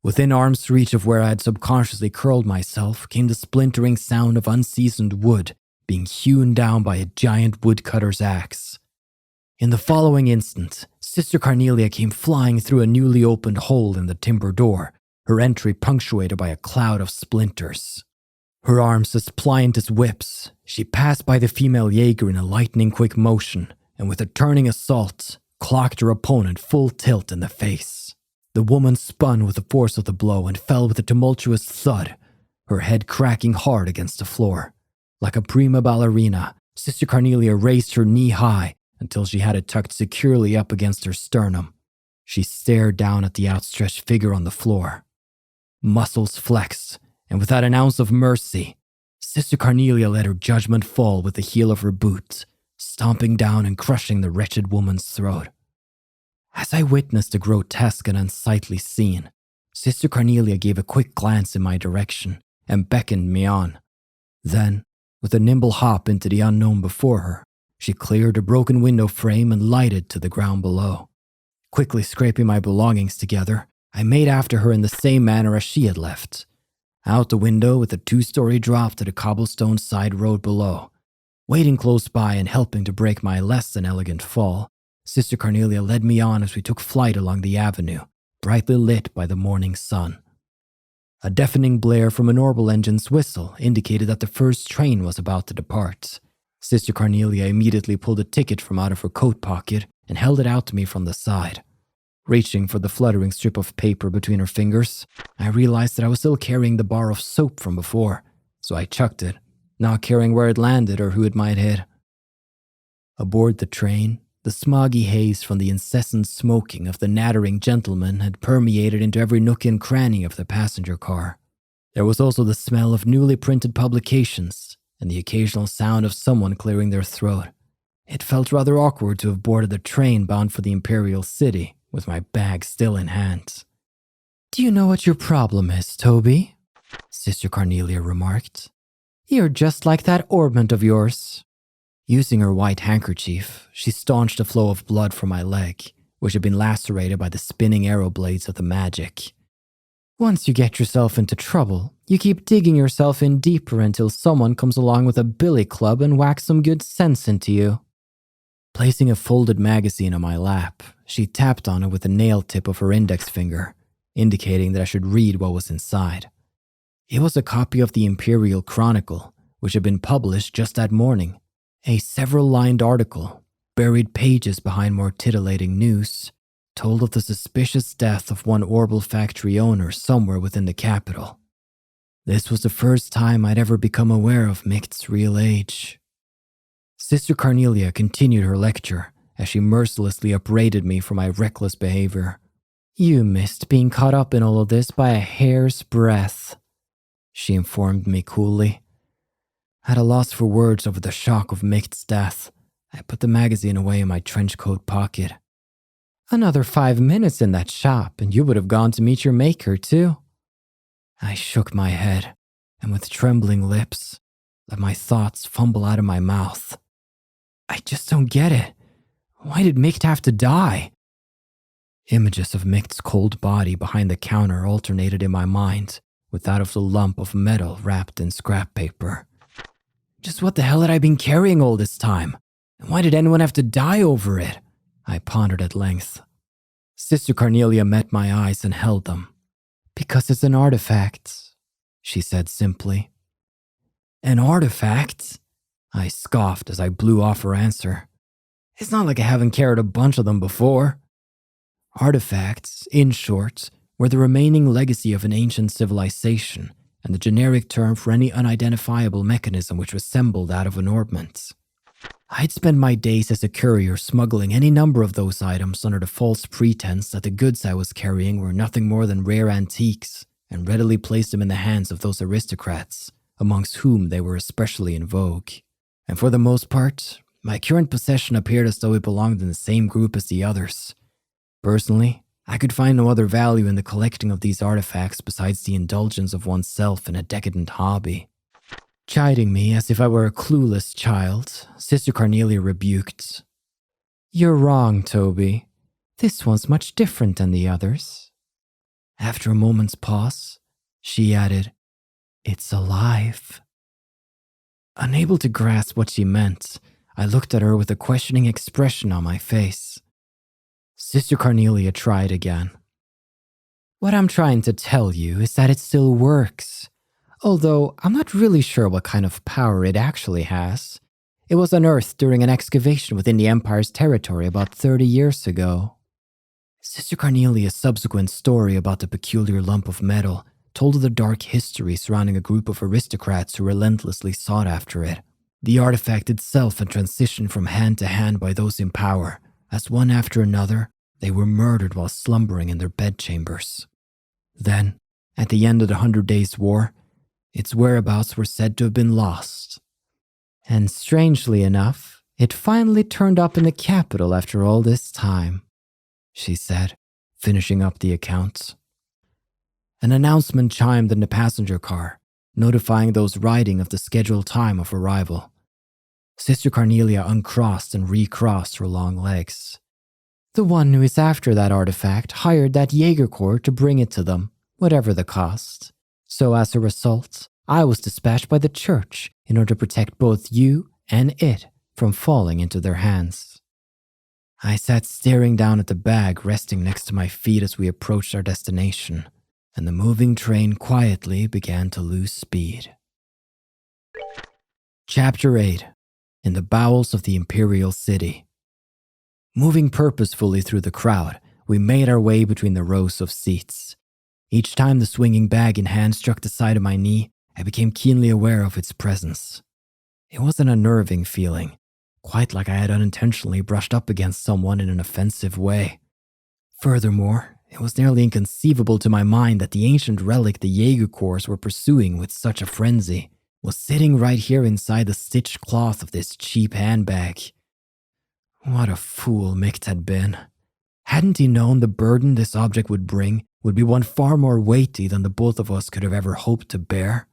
Within arm's reach of where I had subconsciously curled myself came the splintering sound of unseasoned wood being hewn down by a giant woodcutter's axe. In the following instant, Sister Carnelia came flying through a newly opened hole in the timber door, her entry punctuated by a cloud of splinters. Her arms as pliant as whips, she passed by the female Jaeger in a lightning-quick motion, and with a turning assault, clocked her opponent full tilt in the face. The woman spun with the force of the blow and fell with a tumultuous thud, her head cracking hard against the floor. Like a prima ballerina, Sister Carnelia raised her knee high until she had it tucked securely up against her sternum. She stared down at the outstretched figure on the floor. Muscles flexed, and without an ounce of mercy, Sister Carnelia let her judgment fall with the heel of her boot, stomping down and crushing the wretched woman's throat. As I witnessed the grotesque and unsightly scene, Sister Carnelia gave a quick glance in my direction and beckoned me on. Then, with a nimble hop into the unknown before her, she cleared a broken window frame and lighted to the ground below. Quickly scraping my belongings together, I made after her in the same manner as she had left. Out the window with a 2-story drop to the cobblestone side road below. Waiting close by and helping to break my less than elegant fall, Sister Carnelia led me on as we took flight along the avenue, brightly lit by the morning sun. A deafening blare from an orbital engine's whistle indicated that the first train was about to depart. Sister Carnelia immediately pulled a ticket from out of her coat pocket and held it out to me from the side. Reaching for the fluttering strip of paper between her fingers, I realized that I was still carrying the bar of soap from before, so I chucked it, not caring where it landed or who it might hit. Aboard the train, the smoggy haze from the incessant smoking of the nattering gentlemen had permeated into every nook and cranny of the passenger car. There was also the smell of newly printed publications and the occasional sound of someone clearing their throat. It felt rather awkward to have boarded the train bound for the Imperial City, with my bag still in hand. "Do you know what your problem is, Toby?" Sister Carnelia remarked. "You're just like that orbment of yours." Using her white handkerchief, she staunched the flow of blood from my leg, which had been lacerated by the spinning arrow blades of the magic. "Once you get yourself into trouble, you keep digging yourself in deeper until someone comes along with a billy club and whacks some good sense into you." Placing a folded magazine on my lap, she tapped on it with the nail tip of her index finger, indicating that I should read what was inside. It was a copy of the Imperial Chronicle, which had been published just that morning. A several-lined article, buried pages behind more titillating news, told of the suspicious death of one orbital factory owner somewhere within the capital. This was the first time I'd ever become aware of Mict's real age. Sister Carnelia continued her lecture as she mercilessly upbraided me for my reckless behavior. "You missed being caught up in all of this by a hair's breadth," she informed me coolly. At a loss for words over the shock of Mict's death, I put the magazine away in my trench coat pocket. "Another 5 minutes in that shop and you would have gone to meet your maker too." I shook my head and with trembling lips let my thoughts fumble out of my mouth. "I just don't get it. Why did Mict have to die?" Images of Mict's cold body behind the counter alternated in my mind with that of the lump of metal wrapped in scrap paper. Just what the hell had I been carrying all this time? And why did anyone have to die over it? I pondered at length. Sister Carnelia met my eyes and held them. "Because it's an artifact," she said simply. "An artifact?" I scoffed as I blew off her answer. "It's not like I haven't carried a bunch of them before." Artifacts, in short, were the remaining legacy of an ancient civilization and the generic term for any unidentifiable mechanism which resembled that of an orbment. I'd spend my days as a courier smuggling any number of those items under the false pretense that the goods I was carrying were nothing more than rare antiques, and readily placed them in the hands of those aristocrats, amongst whom they were especially in vogue. And for the most part, my current possession appeared as though it belonged in the same group as the others. Personally, I could find no other value in the collecting of these artifacts besides the indulgence of oneself in a decadent hobby. Chiding me as if I were a clueless child, Sister Carnelia rebuked. "You're wrong, Toby. This one's much different than the others." After a moment's pause, she added, "It's alive." Unable to grasp what she meant, I looked at her with a questioning expression on my face. Sister Carnelia tried again. "What I'm trying to tell you is that it still works. Although I'm not really sure what kind of power it actually has. It was unearthed during an excavation within the Empire's territory about 30 years ago." Sister Carnelia's subsequent story about the peculiar lump of metal told of the dark history surrounding a group of aristocrats who relentlessly sought after it. The artifact itself had transitioned from hand to hand by those in power, as one after another, they were murdered while slumbering in their bedchambers. Then, at the end of the 100 Days' War, its whereabouts were said to have been lost. And strangely enough, it finally turned up in the capital after all this time, she said, finishing up the account. An announcement chimed in the passenger car, notifying those riding of the scheduled time of arrival. Sister Carnelia uncrossed and recrossed her long legs. "The one who is after that artifact hired that Jaeger Corps to bring it to them, whatever the cost. So as a result, I was dispatched by the church in order to protect both you and it from falling into their hands." I sat staring down at the bag resting next to my feet as we approached our destination, and the moving train quietly began to lose speed. Chapter 8. In the bowels of the Imperial City. Moving purposefully through the crowd, we made our way between the rows of seats. Each time the swinging bag in hand struck the side of my knee, I became keenly aware of its presence. It was an unnerving feeling, quite like I had unintentionally brushed up against someone in an offensive way. Furthermore, it was nearly inconceivable to my mind that the ancient relic the Jaeger Corps were pursuing with such a frenzy was sitting right here inside the stitched cloth of this cheap handbag. What a fool Micht had been. Hadn't he known the burden this object would bring would be one far more weighty than the both of us could have ever hoped to bear?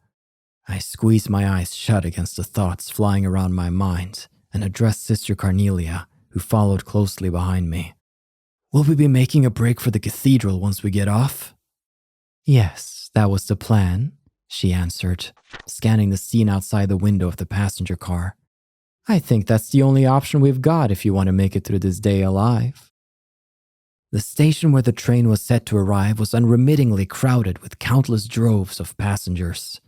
I squeezed my eyes shut against the thoughts flying around my mind and addressed Sister Carnelia, who followed closely behind me. "Will we be making a break for the cathedral once we get off?" "Yes, that was the plan," she answered, scanning the scene outside the window of the passenger car. "I think that's the only option we've got if you want to make it through this day alive." The station where the train was set to arrive was unremittingly crowded with countless droves of passengers.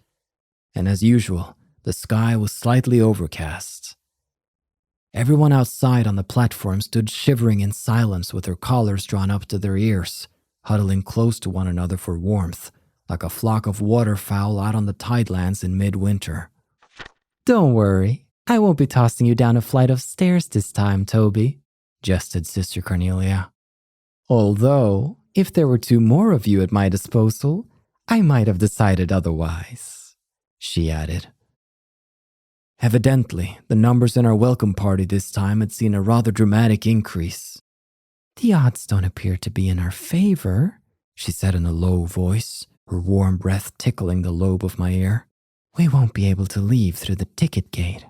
And as usual, the sky was slightly overcast. Everyone outside on the platform stood shivering in silence with their collars drawn up to their ears, huddling close to one another for warmth, like a flock of waterfowl out on the tidelands in midwinter. "Don't worry, I won't be tossing you down a flight of stairs this time, Toby," jested Sister Carnelia. "Although, if there were 2 more of you at my disposal, I might have decided otherwise," she added. Evidently, the numbers in our welcome party this time had seen a rather dramatic increase. "The odds don't appear to be in our favor," she said in a low voice, her warm breath tickling the lobe of my ear. "We won't be able to leave through the ticket gate."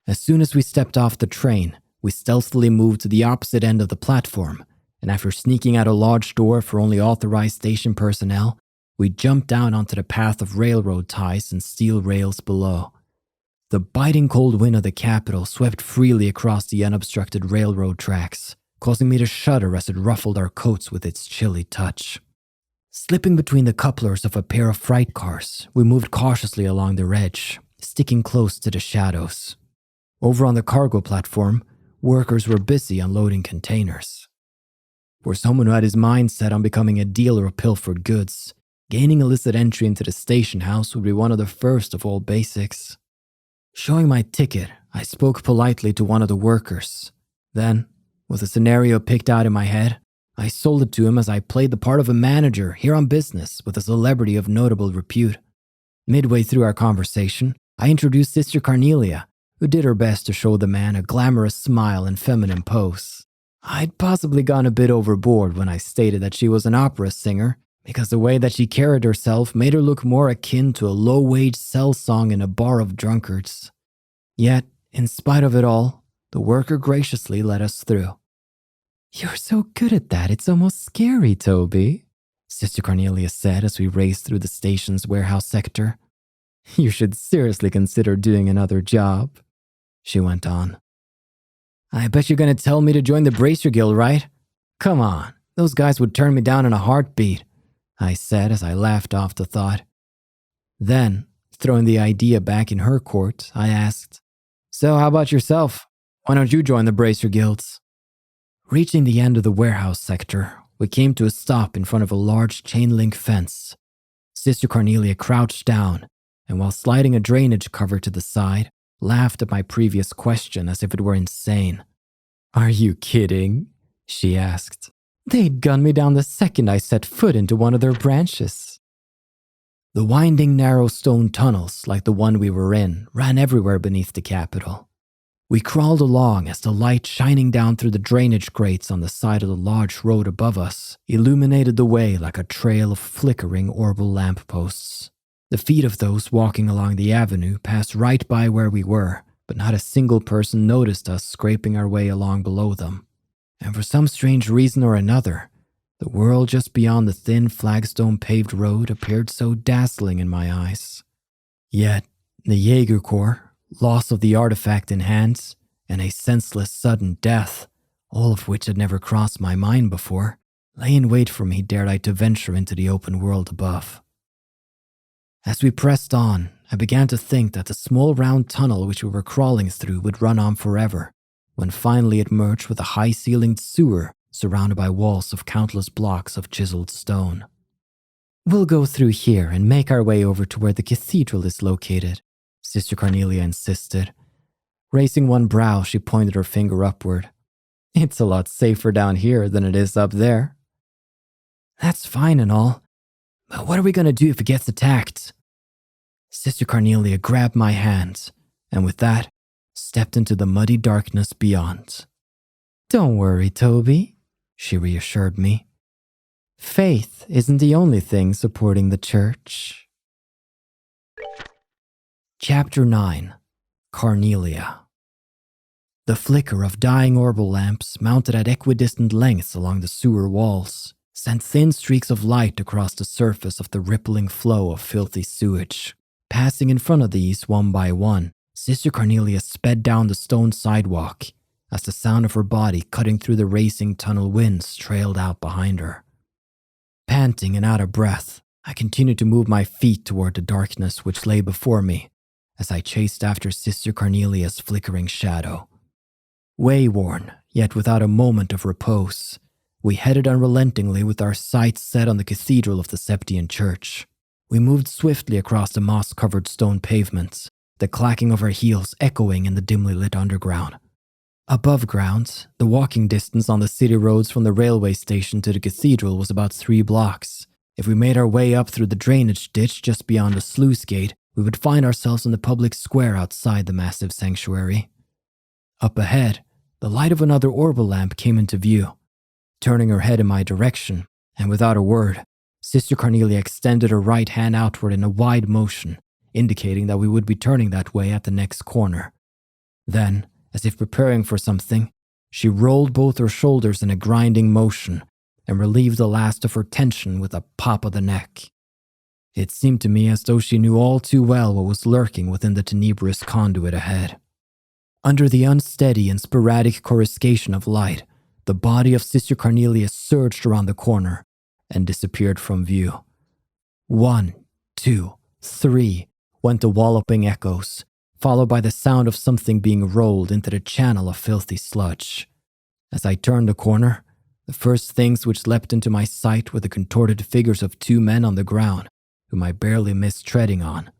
As soon as we stepped off the train, we stealthily moved to the opposite end of the platform, and after sneaking out a large door for only authorized station personnel, we jumped down onto the path of railroad ties and steel rails below. The biting cold wind of the capital swept freely across the unobstructed railroad tracks, causing me to shudder as it ruffled our coats with its chilly touch. Slipping between the couplers of a pair of freight cars, we moved cautiously along their edge, sticking close to the shadows. Over on the cargo platform, workers were busy unloading containers. For someone who had his mind set on becoming a dealer of pilfered goods, gaining illicit entry into the station house would be one of the first of all basics. Showing my ticket, I spoke politely to one of the workers. Then, with a scenario picked out in my head, I sold it to him as I played the part of a manager here on business with a celebrity of notable repute. Midway through our conversation, I introduced Sister Carnelia, who did her best to show the man a glamorous smile and feminine pose. I'd possibly gone a bit overboard when I stated that she was an opera singer, because the way that she carried herself made her look more akin to a low-wage cell song in a bar of drunkards. Yet, in spite of it all, the worker graciously let us through. "You're so good at that, it's almost scary, Toby," Sister Carnelia said as we raced through the station's warehouse sector. "You should seriously consider doing another job," she went on. "I bet you're going to tell me to join the Bracer Guild, right? Come on, those guys would turn me down in a heartbeat," I said as I laughed off the thought. Then, throwing the idea back in her court, I asked, "So how about yourself? Why don't you join the Bracer Guilds?" Reaching the end of the warehouse sector, we came to a stop in front of a large chain-link fence. Sister Carnelia crouched down, and while sliding a drainage cover to the side, laughed at my previous question as if it were insane. "Are you kidding?" she asked. "They'd gun me down the second I set foot into one of their branches." The winding, narrow stone tunnels, like the one we were in, ran everywhere beneath the capital. We crawled along as the light shining down through the drainage grates on the side of the large road above us illuminated the way like a trail of flickering orbital lampposts. The feet of those walking along the avenue passed right by where we were, but not a single person noticed us scraping our way along below them. And for some strange reason or another, the world just beyond the thin flagstone-paved road appeared so dazzling in my eyes. Yet, the Jaeger Corps, loss of the artifact in hands, and a senseless sudden death, all of which had never crossed my mind before, lay in wait for me dared I to venture into the open world above. As we pressed on, I began to think that the small round tunnel which we were crawling through would run on forever, when finally it merged with a high-ceilinged sewer surrounded by walls of countless blocks of chiseled stone. "We'll go through here and make our way over to where the cathedral is located," Sister Carnelia insisted. Raising one brow, she pointed her finger upward. "It's a lot safer down here than it is up there." "That's fine and all, but what are we going to do if it gets attacked?" Sister Carnelia grabbed my hand, and with that, stepped into the muddy darkness beyond. "Don't worry, Toby," she reassured me. "Faith isn't the only thing supporting the church." Chapter 9. Carnelia. The flicker of dying orbital lamps mounted at equidistant lengths along the sewer walls sent thin streaks of light across the surface of the rippling flow of filthy sewage. Passing in front of these one by one, Sister Carnelia sped down the stone sidewalk as the sound of her body cutting through the racing tunnel winds trailed out behind her. Panting and out of breath, I continued to move my feet toward the darkness which lay before me as I chased after Sister Carnelia's flickering shadow. Wayworn, yet without a moment of repose, we headed unrelentingly with our sights set on the cathedral of the Septian Church. We moved swiftly across the moss-covered stone pavements, the clacking of our heels echoing in the dimly lit underground. Above ground, the walking distance on the city roads from the railway station to the cathedral was about 3 blocks. If we made our way up through the drainage ditch just beyond the sluice gate, we would find ourselves in the public square outside the massive sanctuary. Up ahead, the light of another orbital lamp came into view. Turning her head in my direction, and without a word, Sister Carnelia extended her right hand outward in a wide motion, indicating that we would be turning that way at the next corner. Then, as if preparing for something, she rolled both her shoulders in a grinding motion and relieved the last of her tension with a pop of the neck. It seemed to me as though she knew all too well what was lurking within the tenebrous conduit ahead. Under the unsteady and sporadic coruscation of light, the body of Sister Carnelia surged around the corner and disappeared from view. 1, 2, 3 went the walloping echoes, followed by the sound of something being rolled into the channel of filthy sludge. As I turned the corner, The first things which leapt into my sight were the contorted figures of two men on the ground, whom I barely missed treading on.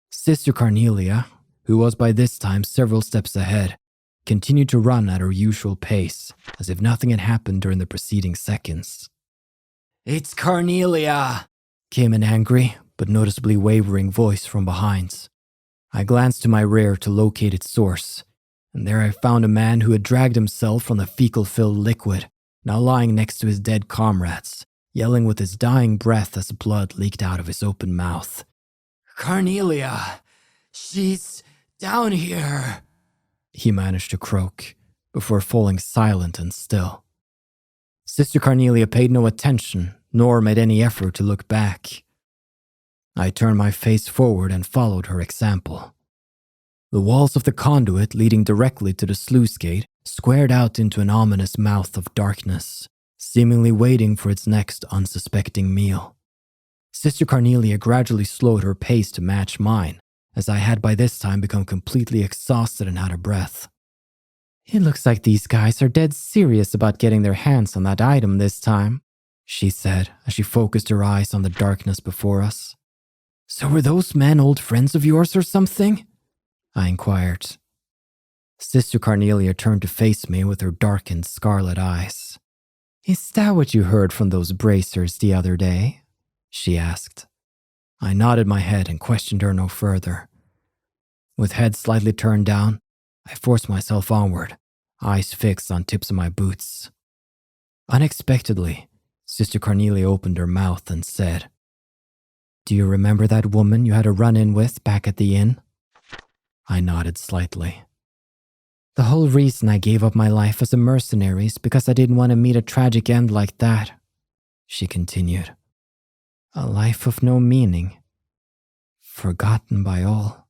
Sister Carnelia, who was by this time several steps ahead, continued to run at her usual pace, as if nothing had happened during the preceding seconds. "It's Carnelia!" came an angry, but noticeably wavering voice from behind. I glanced to my rear to locate its source, and there I found a man who had dragged himself from the fecal-filled liquid, now lying next to his dead comrades, yelling with his dying breath as blood leaked out of his open mouth. "Carnelia! She's down here!" he managed to croak, before falling silent and still. Sister Carnelia paid no attention, nor made any effort to look back. I turned my face forward and followed her example. The walls of the conduit leading directly to the sluice gate squared out into an ominous mouth of darkness, seemingly waiting for its next unsuspecting meal. Sister Carnelia gradually slowed her pace to match mine, as I had by this time become completely exhausted and out of breath. "It looks like these guys are dead serious about getting their hands on that item this time," she said as she focused her eyes on the darkness before us. "So were those men old friends of yours or something?" I inquired. Sister Carnelia turned to face me with her darkened scarlet eyes. "Is that what you heard from those bracers the other day?" she asked. I nodded my head and questioned her no further. With head slightly turned down, I forced myself onward, eyes fixed on tips of my boots. Unexpectedly, Sister Carnelia opened her mouth and said, "Do you remember that woman you had a run-in with back at the inn?" I nodded slightly. "The whole reason I gave up my life as a mercenary is because I didn't want to meet a tragic end like that," she continued. "A life of no meaning, forgotten by all."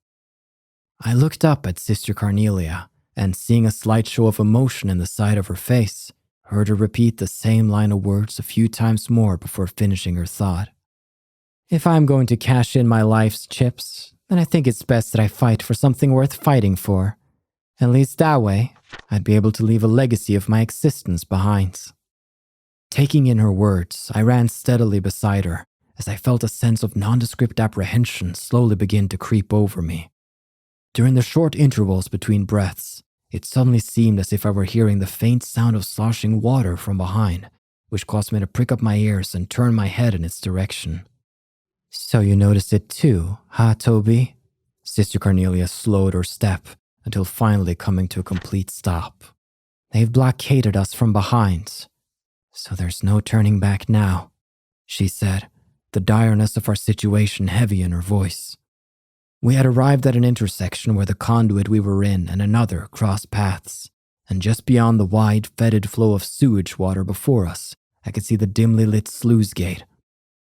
I looked up at Sister Carnelia and, seeing a slight show of emotion in the side of her face, heard her repeat the same line of words a few times more before finishing her thought. "If I'm going to cash in my life's chips, then I think it's best that I fight for something worth fighting for. At least that way, I'd be able to leave a legacy of my existence behind." Taking in her words, I ran steadily beside her as I felt a sense of nondescript apprehension slowly begin to creep over me. During the short intervals between breaths, it suddenly seemed as if I were hearing the faint sound of sloshing water from behind, which caused me to prick up my ears and turn my head in its direction. "So you noticed it too, huh, Toby?" Sister Carnelia slowed her step until finally coming to a complete stop. "They've blockaded us from behind, so there's no turning back now," she said, the direness of our situation heavy in her voice. We had arrived at an intersection where the conduit we were in and another crossed paths, and just beyond the wide, fetid flow of sewage water before us, I could see the dimly lit sluice gate.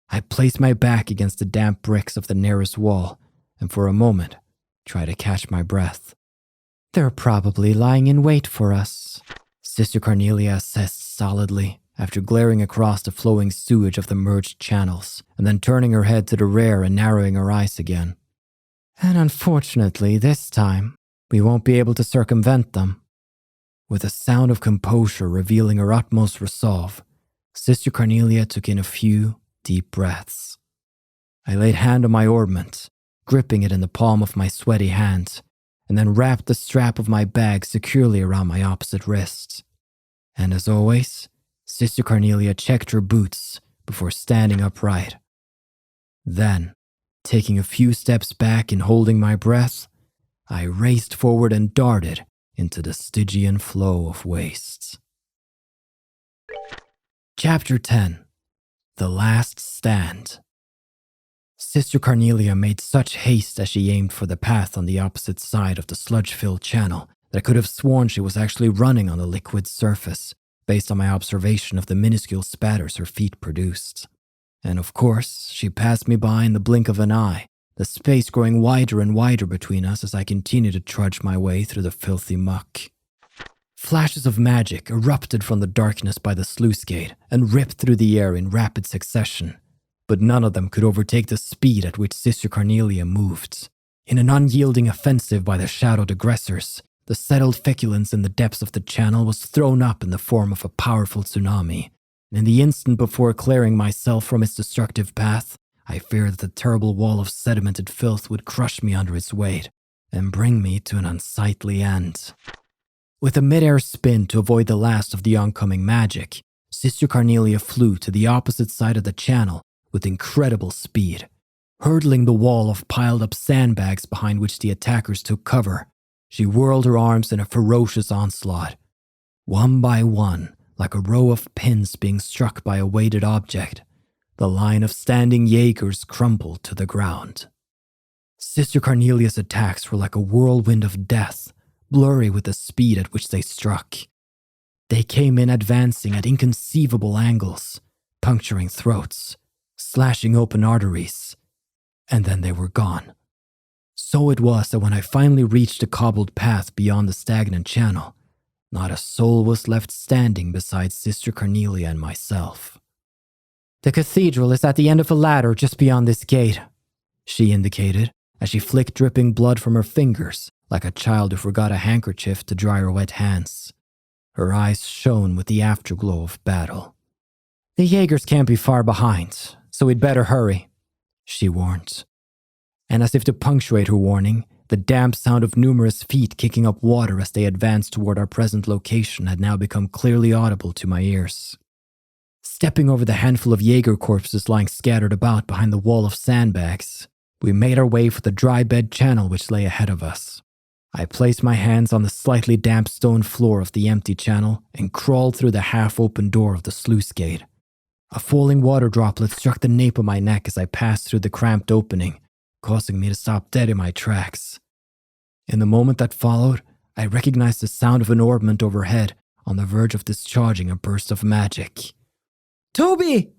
I placed my back against the damp bricks of the nearest wall, and for a moment, tried to catch my breath. "They're probably lying in wait for us," Sister Carnelia assessed stolidly, after glaring across the flowing sewage of the merged channels, and then turning her head to the rear and narrowing her eyes again. "And unfortunately, this time, we won't be able to circumvent them." With a sound of composure revealing her utmost resolve, Sister Carnelia took in a few deep breaths. I laid hand on my ornament, gripping it in the palm of my sweaty hand, and then wrapped the strap of my bag securely around my opposite wrist. And as always, Sister Carnelia checked her boots before standing upright. Then, taking a few steps back and holding my breath, I raced forward and darted into the Stygian flow of waste. Chapter 10. The Last Stand. Sister Carnelia made such haste as she aimed for the path on the opposite side of the sludge-filled channel that I could have sworn she was actually running on the liquid surface, based on my observation of the minuscule spatters her feet produced. And of course, she passed me by in the blink of an eye, the space growing wider and wider between us as I continued to trudge my way through the filthy muck. Flashes of magic erupted from the darkness by the sluice gate and ripped through the air in rapid succession, but none of them could overtake the speed at which Sister Carnelia moved. In an unyielding offensive by the shadowed aggressors, the settled feculence in the depths of the channel was thrown up in the form of a powerful tsunami, and in the instant before clearing myself from its destructive path, I feared that the terrible wall of sedimented filth would crush me under its weight and bring me to an unsightly end. With a mid-air spin to avoid the last of the oncoming magic, Sister Carnelia flew to the opposite side of the channel with incredible speed. Hurdling the wall of piled-up sandbags behind which the attackers took cover, she whirled her arms in a ferocious onslaught. One by one, like a row of pins being struck by a weighted object, the line of standing Jaegers crumbled to the ground. Sister Carnelia's attacks were like a whirlwind of death, blurry with the speed at which they struck. They came in advancing at inconceivable angles, puncturing throats, slashing open arteries, and then they were gone. So it was that when I finally reached the cobbled path beyond the stagnant channel, not a soul was left standing besides Sister Carnelia and myself. "The cathedral is at the end of a ladder just beyond this gate," she indicated as she flicked dripping blood from her fingers like a child who forgot a handkerchief to dry her wet hands. Her eyes shone with the afterglow of battle. "The Jaegers can't be far behind, so we'd better hurry," she warned. And as if to punctuate her warning, the damp sound of numerous feet kicking up water as they advanced toward our present location had now become clearly audible to my ears. Stepping over the handful of Jaeger corpses lying scattered about behind the wall of sandbags, we made our way for the dry bed channel which lay ahead of us. I placed my hands on the slightly damp stone floor of the empty channel and crawled through the half-open door of the sluice gate. A falling water droplet struck the nape of my neck as I passed through the cramped opening, causing me to stop dead in my tracks. In the moment that followed, I recognized the sound of an orbment overhead on the verge of discharging a burst of magic. "Toby!"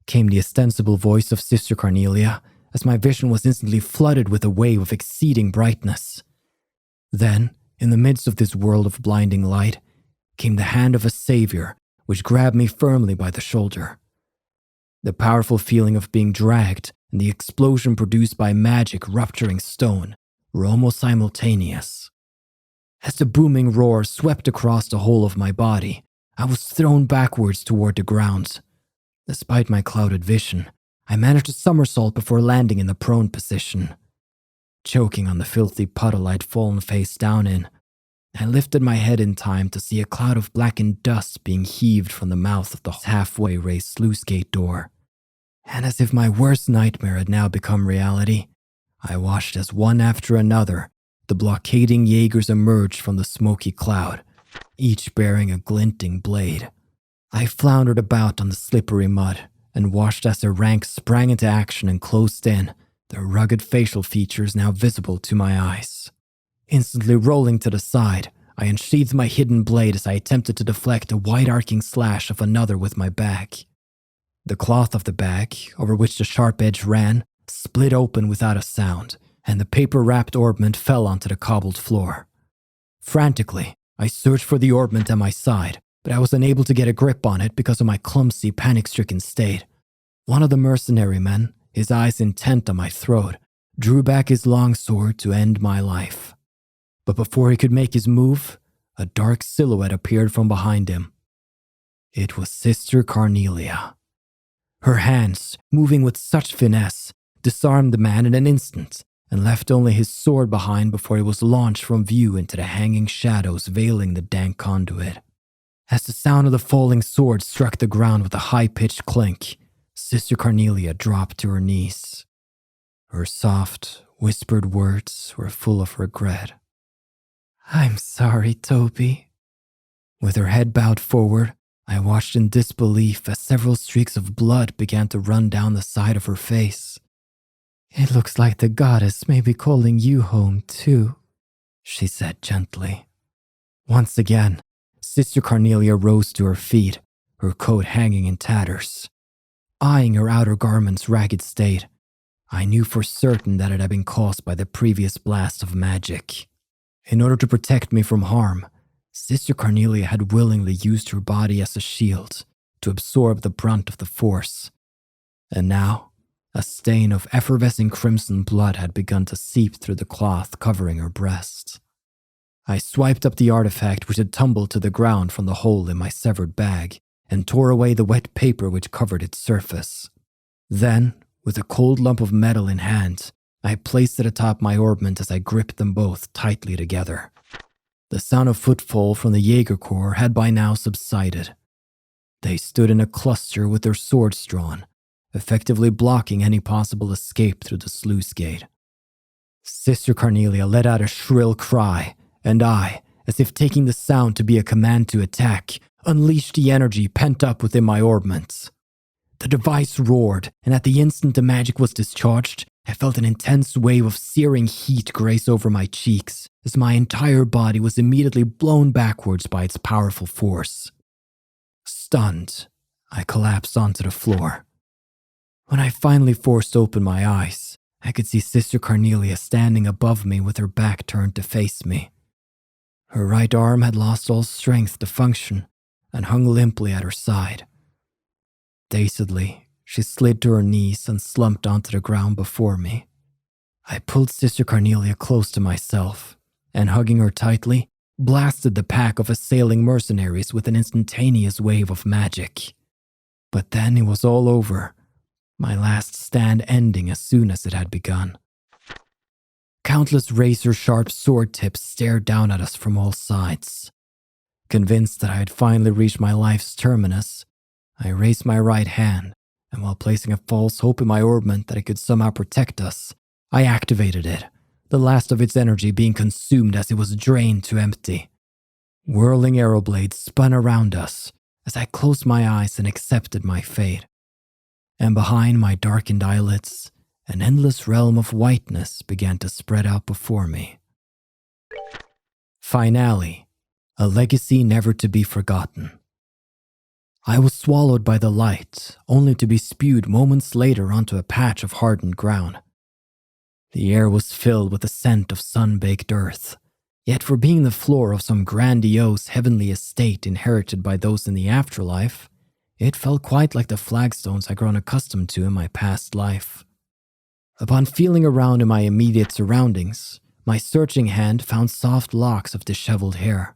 came the ostensible voice of Sister Carnelia, as my vision was instantly flooded with a wave of exceeding brightness. Then, in the midst of this world of blinding light, came the hand of a savior which grabbed me firmly by the shoulder. The powerful feeling of being dragged and the explosion produced by magic rupturing stone were almost simultaneous. As the booming roar swept across the whole of my body, I was thrown backwards toward the ground. Despite my clouded vision, I managed to somersault before landing in the prone position. Choking on the filthy puddle I'd fallen face down in, I lifted my head in time to see a cloud of blackened dust being heaved from the mouth of the halfway raised sluice gate door. And as if my worst nightmare had now become reality, I watched as one after another the blockading Jaegers emerged from the smoky cloud, each bearing a glinting blade. I floundered about on the slippery mud and watched as their ranks sprang into action and closed in, their rugged facial features now visible to my eyes. Instantly rolling to the side, I unsheathed my hidden blade as I attempted to deflect a wide-arcing slash of another with my back. The cloth of the bag, over which the sharp edge ran, split open without a sound, and the paper-wrapped orbment fell onto the cobbled floor. Frantically, I searched for the orbment at my side, but I was unable to get a grip on it because of my clumsy, panic-stricken state. One of the mercenary men, his eyes intent on my throat, drew back his long sword to end my life. But before he could make his move, a dark silhouette appeared from behind him. It was Sister Carnelia. Her hands, moving with such finesse, disarmed the man in an instant and left only his sword behind before he was launched from view into the hanging shadows veiling the dank conduit. As the sound of the falling sword struck the ground with a high-pitched clink, Sister Carnelia dropped to her knees. Her soft, whispered words were full of regret. "I'm sorry, Toby." With her head bowed forward, I watched in disbelief as several streaks of blood began to run down the side of her face. "It looks like the goddess may be calling you home too," she said gently. Once again, Sister Carnelia rose to her feet, her coat hanging in tatters. Eyeing her outer garment's ragged state, I knew for certain that it had been caused by the previous blast of magic. In order to protect me from harm, Sister Carnelia had willingly used her body as a shield to absorb the brunt of the force. And now, a stain of effervescing crimson blood had begun to seep through the cloth covering her breast. I swiped up the artifact which had tumbled to the ground from the hole in my severed bag and tore away the wet paper which covered its surface. Then, with a cold lump of metal in hand, I placed it atop my orbment as I gripped them both tightly together. The sound of footfall from the Jaeger Corps had by now subsided. They stood in a cluster with their swords drawn, effectively blocking any possible escape through the sluice gate. Sister Carnelia let out a shrill cry, and I, as if taking the sound to be a command to attack, unleashed the energy pent up within my orbments. The device roared, and at the instant the magic was discharged, I felt an intense wave of searing heat graze over my cheeks as my entire body was immediately blown backwards by its powerful force. Stunned, I collapsed onto the floor. When I finally forced open my eyes, I could see Sister Carnelia standing above me with her back turned to face me. Her right arm had lost all strength to function and hung limply at her side. Dazedly, she slid to her knees and slumped onto the ground before me. I pulled Sister Carnelia close to myself and, hugging her tightly, blasted the pack of assailing mercenaries with an instantaneous wave of magic. But then it was all over, my last stand ending as soon as it had begun. Countless razor-sharp sword tips stared down at us from all sides. Convinced that I had finally reached my life's terminus, I raised my right hand, and while placing a false hope in my orbment that it could somehow protect us, I activated it, the last of its energy being consumed as it was drained to empty. Whirling arrow blades spun around us as I closed my eyes and accepted my fate. And behind my darkened eyelids, an endless realm of whiteness began to spread out before me. Finale, a legacy never to be forgotten. I was swallowed by the light, only to be spewed moments later onto a patch of hardened ground. The air was filled with the scent of sun-baked earth, yet for being the floor of some grandiose heavenly estate inherited by those in the afterlife, it felt quite like the flagstones I'd grown accustomed to in my past life. Upon feeling around in my immediate surroundings, my searching hand found soft locks of disheveled hair.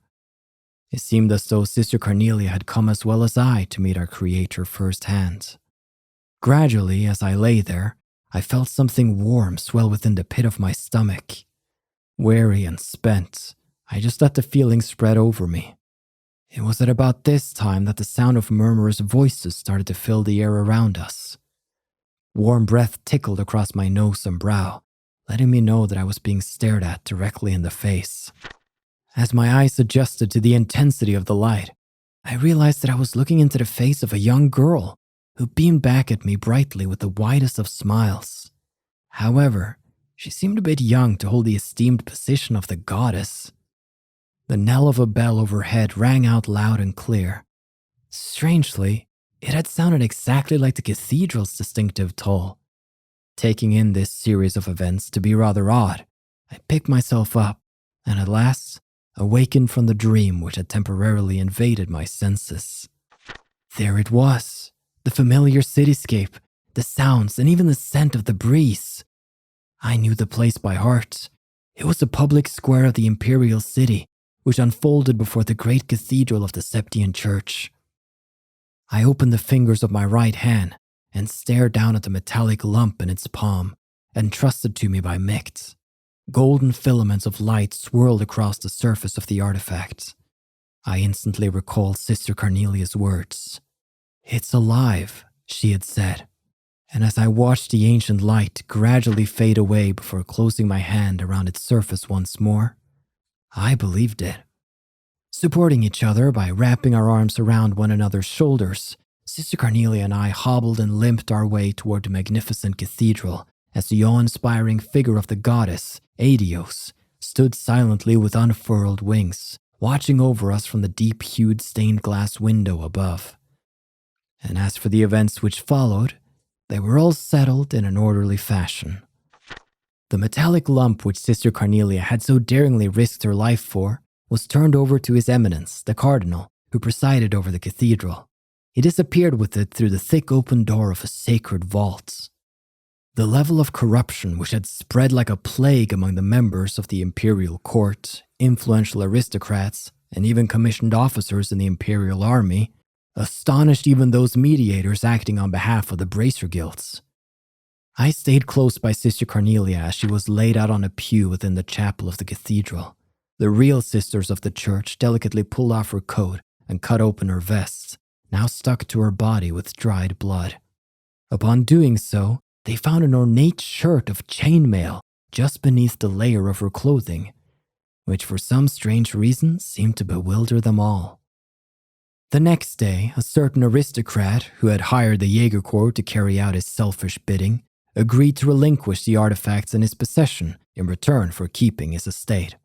It seemed as though Sister Carnelia had come as well as I to meet our Creator firsthand. Gradually, as I lay there, I felt something warm swell within the pit of my stomach. Weary and spent, I just let the feeling spread over me. It was at about this time that the sound of murmurous voices started to fill the air around us. Warm breath tickled across my nose and brow, letting me know that I was being stared at directly in the face. As my eyes adjusted to the intensity of the light, I realized that I was looking into the face of a young girl who beamed back at me brightly with the widest of smiles. However, she seemed a bit young to hold the esteemed position of the goddess. The knell of a bell overhead rang out loud and clear. Strangely, it had sounded exactly like the cathedral's distinctive toll. Taking in this series of events to be rather odd, I picked myself up and at last awakened from the dream which had temporarily invaded my senses. There it was, the familiar cityscape, the sounds, and even the scent of the breeze. I knew the place by heart. It was the public square of the imperial city, which unfolded before the great cathedral of the Septian Church. I opened the fingers of my right hand and stared down at the metallic lump in its palm, entrusted to me by Micht. Golden filaments of light swirled across the surface of the artifact. I instantly recalled Sister Carnelia's words. "It's alive," she had said, and as I watched the ancient light gradually fade away before closing my hand around its surface once more, I believed it. Supporting each other by wrapping our arms around one another's shoulders, Sister Carnelia and I hobbled and limped our way toward the magnificent cathedral as the awe-inspiring figure of the goddess, Adios, stood silently with unfurled wings, watching over us from the deep-hued stained glass window above. And as for the events which followed, they were all settled in an orderly fashion. The metallic lump which Sister Carnelia had so daringly risked her life for was turned over to His Eminence, the Cardinal, who presided over the cathedral. He disappeared with it through the thick open door of a sacred vault. The level of corruption which had spread like a plague among the members of the imperial court, influential aristocrats, and even commissioned officers in the Imperial Army, astonished even those mediators acting on behalf of the Bracer Guilds. I stayed close by Sister Carnelia as she was laid out on a pew within the chapel of the cathedral. The real sisters of the church delicately pulled off her coat and cut open her vests, now stuck to her body with dried blood. Upon doing so, they found an ornate shirt of chainmail just beneath the layer of her clothing, which for some strange reason seemed to bewilder them all. The next day, a certain aristocrat who had hired the Jaeger Corps to carry out his selfish bidding agreed to relinquish the artifacts in his possession in return for keeping his estate.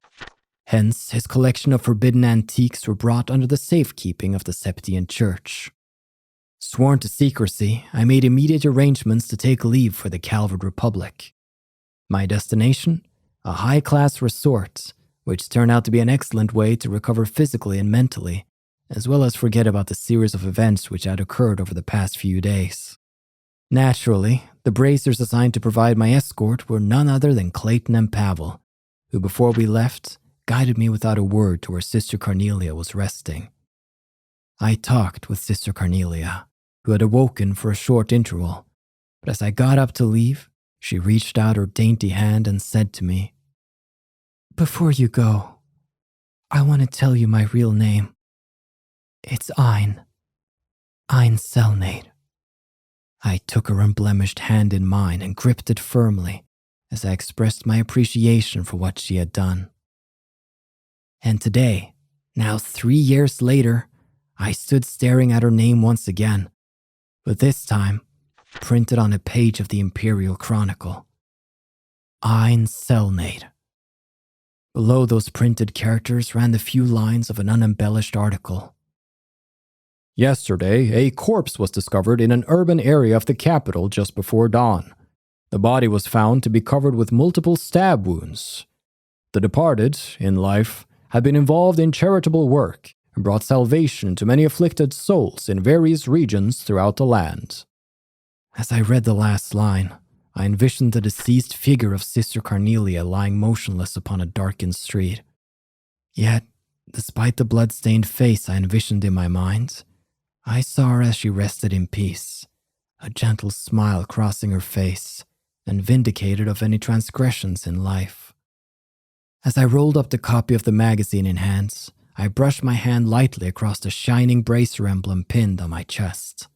Hence, his collection of forbidden antiques were brought under the safekeeping of the Septian Church. Sworn to secrecy, I made immediate arrangements to take leave for the Calvard Republic. My destination? A high-class resort, which turned out to be an excellent way to recover physically and mentally, as well as forget about the series of events which had occurred over the past few days. Naturally, the bracers assigned to provide my escort were none other than Clayton and Pavel, who before we left, guided me without a word to where Sister Carnelia was resting. I talked with Sister Carnelia, who had awoken for a short interval, but as I got up to leave, she reached out her dainty hand and said to me, "Before you go, I want to tell you my real name. It's Ein Selnate." I took her unblemished hand in mine and gripped it firmly as I expressed my appreciation for what she had done. And today, now 3 years later, I stood staring at her name once again, but this time printed on a page of the Imperial Chronicle. Ein Selnate. Below those printed characters ran the few lines of an unembellished article.
Yesterday, a corpse was discovered in an urban area of the capital just before dawn. The body was found to be covered with multiple stab wounds. The departed, in life, had been involved in charitable work and brought salvation to many afflicted souls in various regions throughout the land.
As I read the last line, I envisioned the deceased figure of Sister Carnelia lying motionless upon a darkened street. Yet, despite the blood-stained face I envisioned in my mind, I saw her as she rested in peace, a gentle smile crossing her face, and vindicated of any transgressions in life. As I rolled up the copy of the magazine in hands, I brushed my hand lightly across the shining bracer emblem pinned on my chest.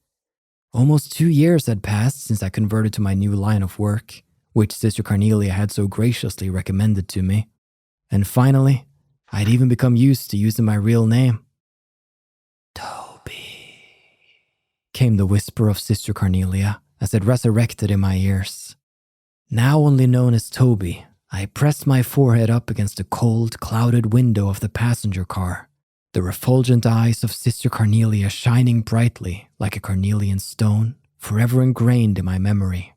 Almost 2 years had passed since I converted to my new line of work, which Sister Carnelia had so graciously recommended to me. And finally, I'd even become used to using my real name. "Toby," came the whisper of Sister Carnelia as it resurrected in my ears. Now only known as Toby, I pressed my forehead up against the cold, clouded window of the passenger car, the refulgent eyes of Sister Carnelia shining brightly like a carnelian stone, forever ingrained in my memory.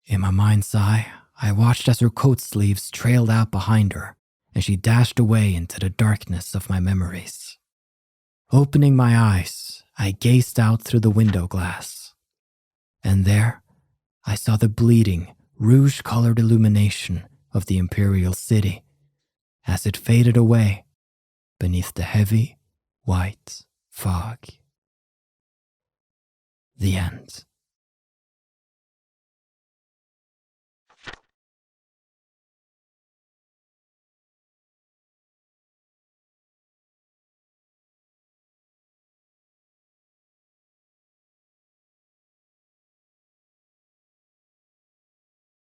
In my mind's eye, I watched as her coat sleeves trailed out behind her, and she dashed away into the darkness of my memories. Opening my eyes, I gazed out through the window glass. And there, I saw the bleeding, rouge-colored illumination of the Imperial City as it faded away beneath the heavy, white fog. The end.